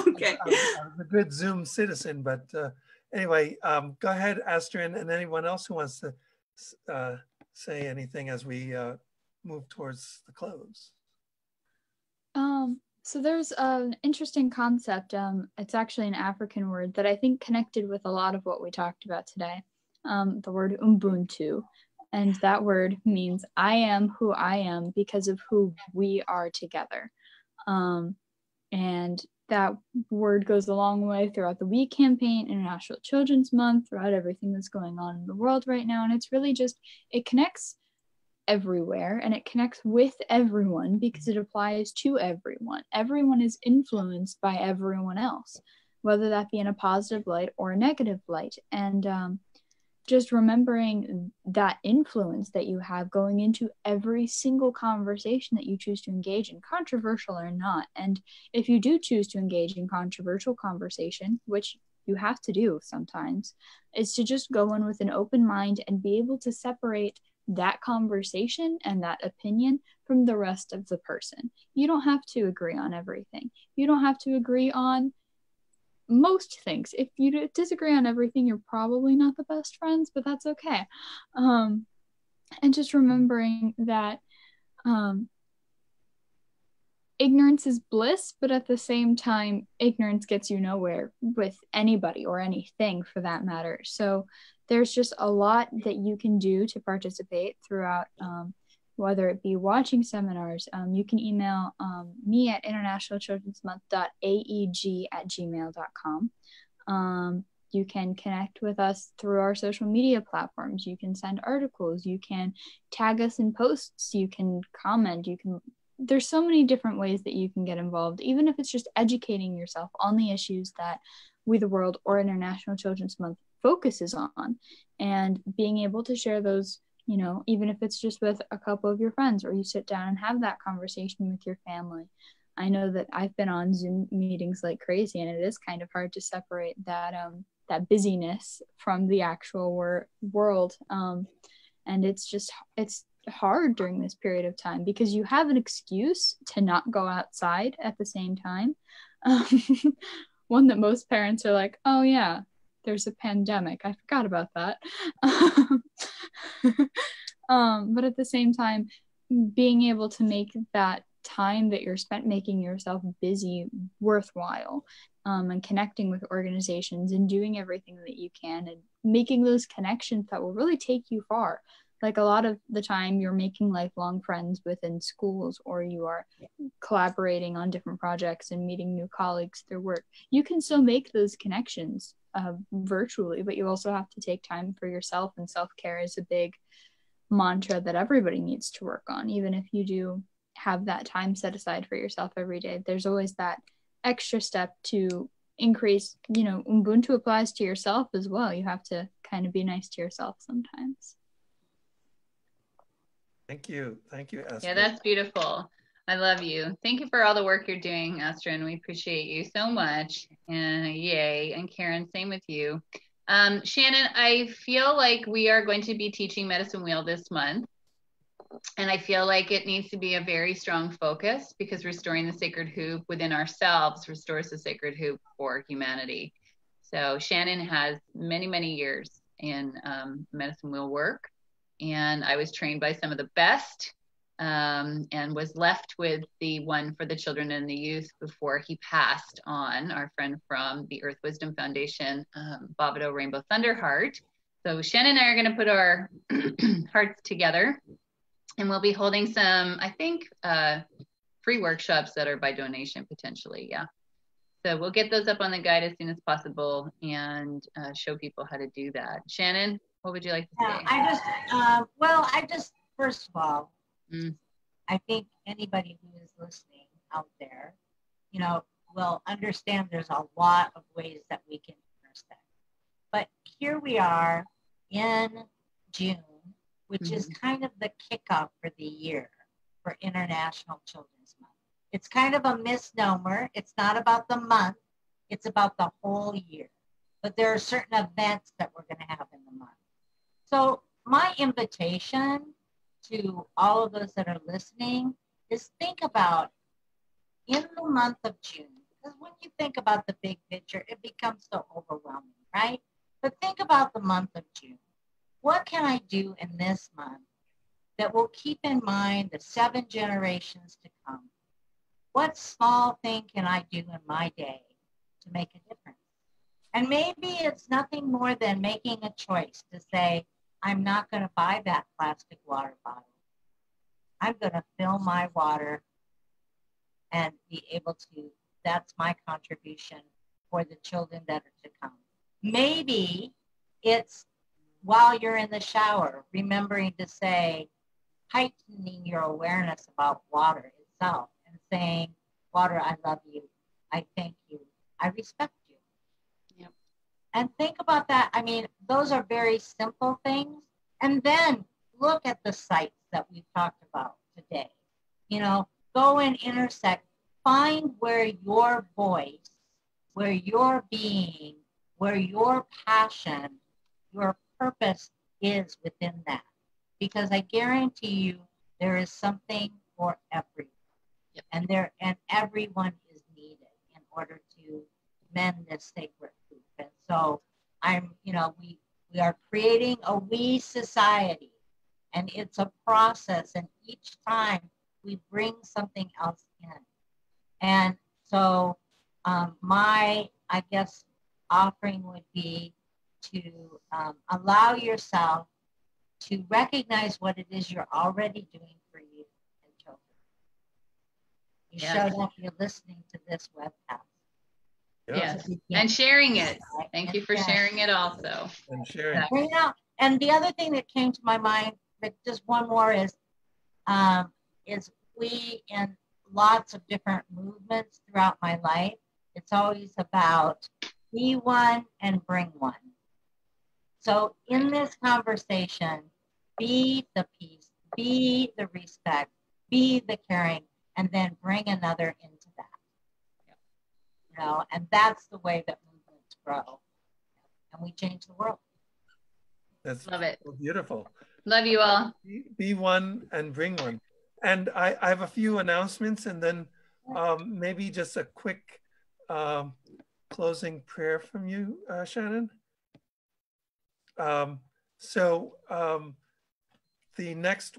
okay. I was a good Zoom citizen, but anyway, go ahead, Astrid, and anyone else who wants to say anything as we move towards the close. So there's an interesting concept. It's actually an African word that I think connected with a lot of what we talked about today. The word Ubuntu. And that word means I am who I am because of who we are together. And that word goes a long way throughout the We campaign, International Children's Month, throughout everything that's going on in the world right now. And it's really just, it connects everywhere, and it connects with everyone because it applies to everyone. Everyone is influenced by everyone else, whether that be in a positive light or a negative light. And just remembering that influence that you have going into every single conversation that you choose to engage in, controversial or not. And if you do choose to engage in controversial conversation, which you have to do sometimes, is to just go in with an open mind and be able to separate that conversation and that opinion from the rest of the person. You don't have to agree on everything. You don't have to agree on most things. If you disagree on everything, you're probably not the best friends, but that's okay. And just remembering that ignorance is bliss, but at the same time, ignorance gets you nowhere with anybody or anything for that matter. So there's just a lot that you can do to participate throughout, whether it be watching seminars. You can email me at internationalchildrensmonth.aeg@gmail.com. You can connect with us through our social media platforms. You can send articles. You can tag us in posts. You can comment. There's so many different ways that you can get involved, even if it's just educating yourself on the issues that We the World or International Children's Month focuses on, and being able to share those, even if it's just with a couple of your friends, or you sit down and have that conversation with your family. I know that I've been on Zoom meetings like crazy, and it is kind of hard to separate that busyness from the actual world. And it's hard during this period of time because you have an excuse to not go outside at the same time. One that most parents are like, oh yeah, there's a pandemic. I forgot about that. But at the same time, being able to make that time that you're spent making yourself busy worthwhile, and connecting with organizations and doing everything that you can and making those connections that will really take you far. Like a lot of the time you're making lifelong friends within schools, or you are collaborating on different projects and meeting new colleagues through work. You can still make those connections virtually, but you also have to take time for yourself, and self-care is a big mantra that everybody needs to work on. Even if you do have that time set aside for yourself every day, there's always that extra step to increase, Ubuntu applies to yourself as well. You have to kind of be nice to yourself sometimes. Thank you, Esther. Yeah, that's beautiful. I love you. Thank you for all the work you're doing, Esther, and we appreciate you so much. And yay. And Karen, same with you. Shannon, I feel like we are going to be teaching Medicine Wheel this month. And I feel like it needs to be a very strong focus, because restoring the sacred hoop within ourselves restores the sacred hoop for humanity. So Shannon has many, many years in Medicine Wheel work. And I was trained by some of the best, and was left with the one for the children and the youth before he passed on, our friend from the Earth Wisdom Foundation, Bobido Rainbow Thunderheart. So Shannon and I are going to put our hearts together, and we'll be holding some, I think, free workshops that are by donation potentially. Yeah. So we'll get those up on the guide as soon as possible and show people how to do that. Shannon, what would you like to say? I just, first of all, I think anybody who is listening out there, will understand there's a lot of ways that we can intersect. But here we are in June, which is kind of the kickoff for the year for International Children's Month. It's kind of a misnomer. It's not about the month. It's about the whole year. But there are certain events that we're going to have in the month. So my invitation to all of those that are listening is think about in the month of June, because when you think about the big picture, it becomes so overwhelming, right? But think about the month of June. What can I do in this month that will keep in mind the 7 generations to come? What small thing can I do in my day to make a difference? And maybe it's nothing more than making a choice to say, I'm not going to buy that plastic water bottle. I'm going to fill my water and be able to, that's my contribution for the children that are to come. Maybe it's while you're in the shower, remembering to say, heightening your awareness about water itself and saying, water, I love you. I thank you. I respect you. Yep. And think about that. I mean, those are very simple things. And then look at the sites that we've talked about today. Go and intersect. Find where your voice, where your being, where your passion, your purpose is within that. because I guarantee you there is something for everyone. Yep. And everyone is needed in order to mend this sacred loop. And so we are creating a we society, and it's a process, and each time we bring something else in. And so my, I guess, offering would be to allow yourself to recognize what it is you're already doing for you and children. You showed up, you're listening to this webcast. Yes, and sharing it. Thank you for sharing it also. And sharing. And the other thing that came to my mind, but just one more, is we in lots of different movements throughout my life, it's always about be one and bring one. So in this conversation, be the peace, be the respect, be the caring, and then bring another into that. You know, and that's the way that movements grow, and we change the world. That's Love it. Beautiful. Love you all. Be one and bring one. And I have a few announcements, and then maybe just a quick closing prayer from you, Shannon. The next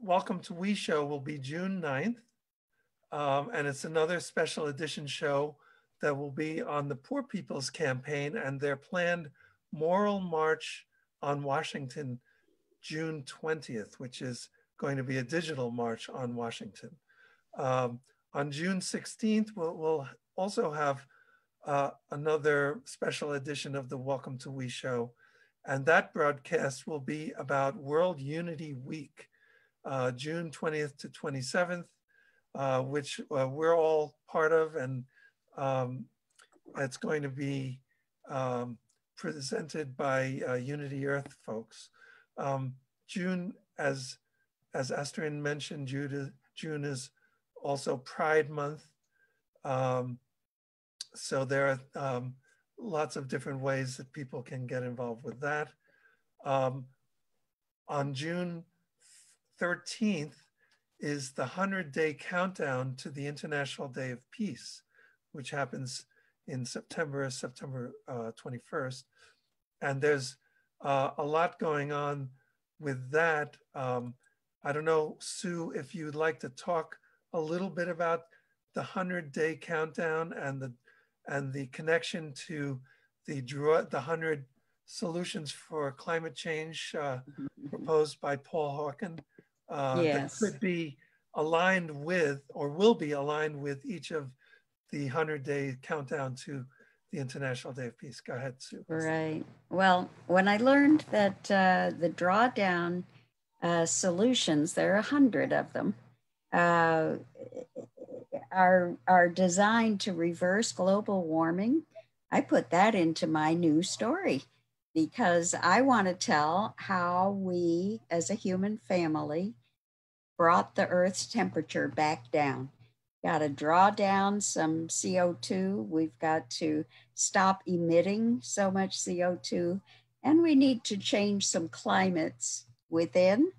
Welcome to We show will be June 9th. And it's another special edition show that will be on the Poor People's Campaign and their planned Moral March on Washington, June 20th, which is going to be a digital march on Washington. On June 16th, we'll also have another special edition of the Welcome to We show. And that broadcast will be about World Unity Week, June 20th to 27th, which we're all part of, and it's going to be presented by Unity Earth folks. June, as Astrid mentioned, June is also Pride Month. So there are lots of different ways that people can get involved with that. On June 13th is the 100-day countdown to the International Day of Peace, which happens in September 21st. And there's a lot going on with that. I don't know, Sue, if you'd like to talk a little bit about the 100-day countdown and the connection to the 100 solutions for climate change proposed by Paul Hawken. Yes. That could be aligned with, or will be aligned with, each of the 100-day countdown to the International Day of Peace. Go ahead, Sue. Right. Well, when I learned that the drawdown solutions, there are 100 of them, are designed to reverse global warming, I put that into my new story, because I want to tell how we as a human family brought the Earth's temperature back down. Got to draw down some CO2. We've got to stop emitting so much CO2, and we need to change some climates within,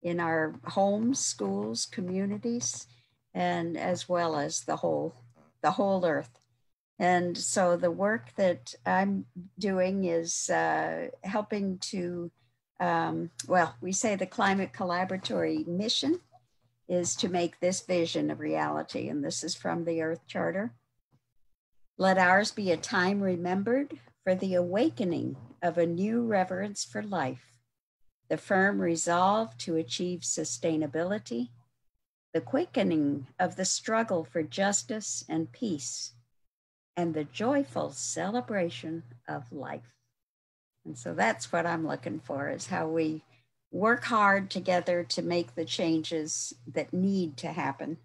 in our homes, schools, communities, and as well as the whole Earth. And so the work that I'm doing is helping to, we say the Climate Collaboratory mission is to make this vision a reality. And this is from the Earth Charter. Let ours be a time remembered for the awakening of a new reverence for life, the firm resolve to achieve sustainability, the quickening of the struggle for justice and peace, and the joyful celebration of life. And so that's what I'm looking for, is how we work hard together to make the changes that need to happen,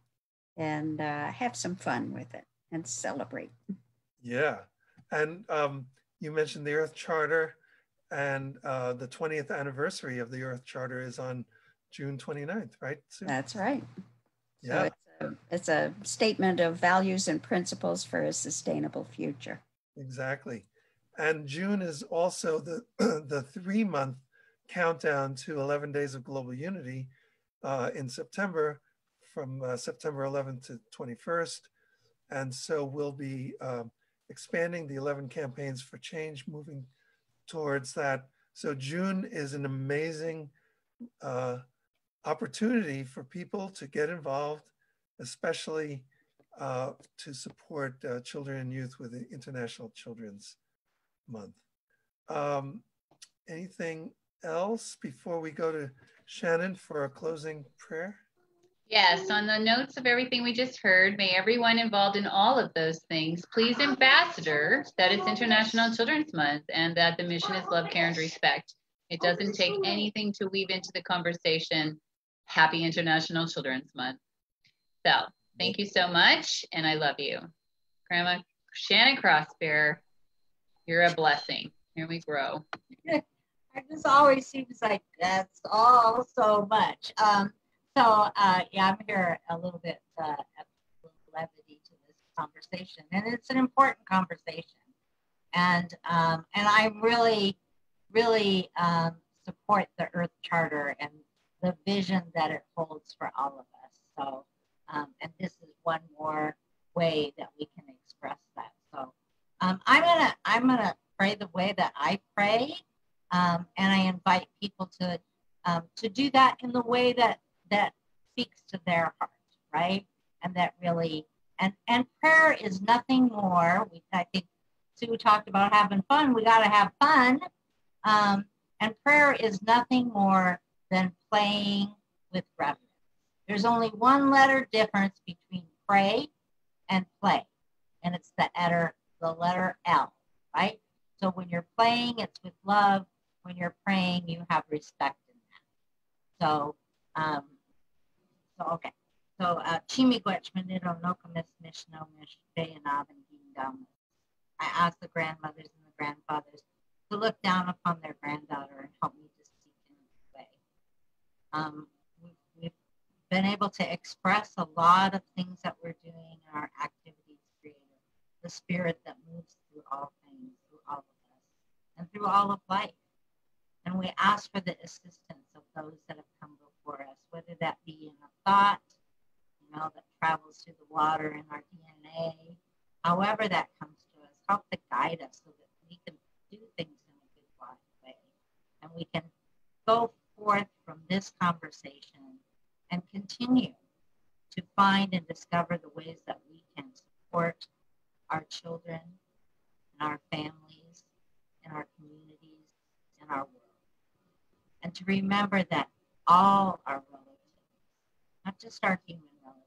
and have some fun with it and celebrate. Yeah, and you mentioned the Earth Charter, and the 20th anniversary of the Earth Charter is on June 29th, right, Sue? That's right. Yeah. So it's a statement of values and principles for a sustainable future. Exactly. And June is also the 3-month countdown to 11 Days of Global Unity in September, from September 11th to 21st. And so we'll be expanding the 11 campaigns for change, moving towards that. So June is an amazing opportunity for people to get involved, especially to support children and youth with the International Children's Month. Anything else before we go to Shannon for a closing prayer? Yes, on the notes of everything we just heard, may everyone involved in all of those things please ambassador that it's International Children's Month and that the mission is love, care, and respect. It doesn't take anything to weave into the conversation. Happy International Children's Month. So thank you so much, and I love you. Grandma Shannon Crossbear, you're a blessing. Here we grow. It just always seems like that's all so much. Yeah, I'm here a little bit at a little levity to this conversation, and it's an important conversation. And I really support the Earth Charter and the vision that it holds for all of us. So, and this is one more way that we can express that. So, I'm gonna pray the way that I pray, and I invite people to do that in the way that speaks to their heart, right? And that really, and prayer is nothing more. I think Sue talked about having fun. We got to have fun. And prayer is nothing more than playing with reverence. There's only one letter difference between pray and play, and it's the letter L, right? So when you're playing, it's with love. When you're praying, you have respect in that. So, okay. So, Chimigwechmanito Nokomis Mishno Mish Dayanavin Gindam. I ask the grandmothers and the grandfathers to look down upon their granddaughter and help me to seek in this way. We've been able to express a lot of things that we're doing in our activities creative, the spirit that moves through all things, through all of us, and through all of life. And we ask for the assistance of those that have come before us, whether that be in a thought, that travels through the water in our DNA, however that comes to us, help to guide us so that we can do things in a good way. And we can go forth from this conversation and continue to find and discover the ways that we can support our children and our families and our communities and our world. And to remember that all our relatives, not just our human relatives,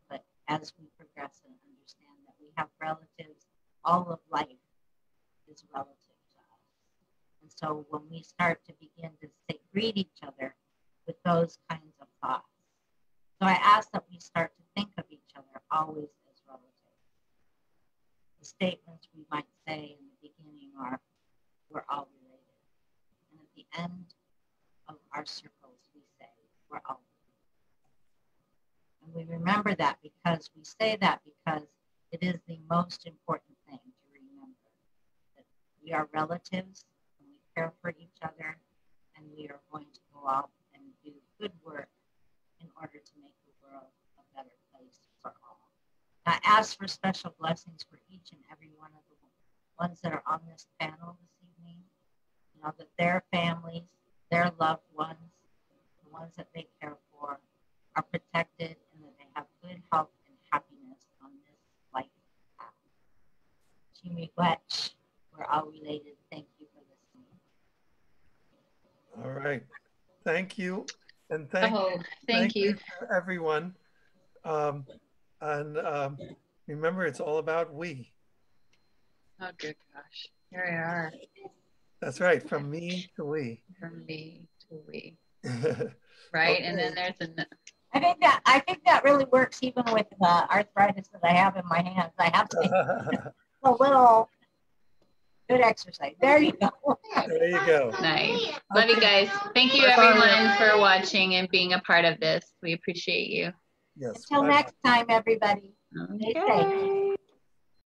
but as we progress and understand that we have relatives, all of life is relative to us. And so when we start to begin to greet each other with those kinds of thoughts, so I ask that we start to think of each other always as relatives. The statements we might say in the beginning are, we're all related. And at the end of our circles, we say, we're all related. And we remember that because we say that because it is the most important thing to remember, that we are relatives and we care for each other, and we are going to go out and do good work in order to make the world a better place for all. I ask for special blessings for each and every one of the ones that are on this panel this evening, that their families, their loved ones, the ones that they care for, are protected and that they have good health and happiness on this life path. Chimiwech, we're all related. Thank you for listening. All right. Thank you. And thank you to everyone. Remember, it's all about we. Oh, good gosh. Here we are. That's right. From me to we. From me to we. Right. Okay. And then there's I think that really works even with the arthritis that I have in my hands. I have to a little good exercise. There you go. There you go. Nice. Love you guys. Thank you everyone for watching and being a part of this. We appreciate you. Yes. Until next time, everybody. Okay. Stay safe.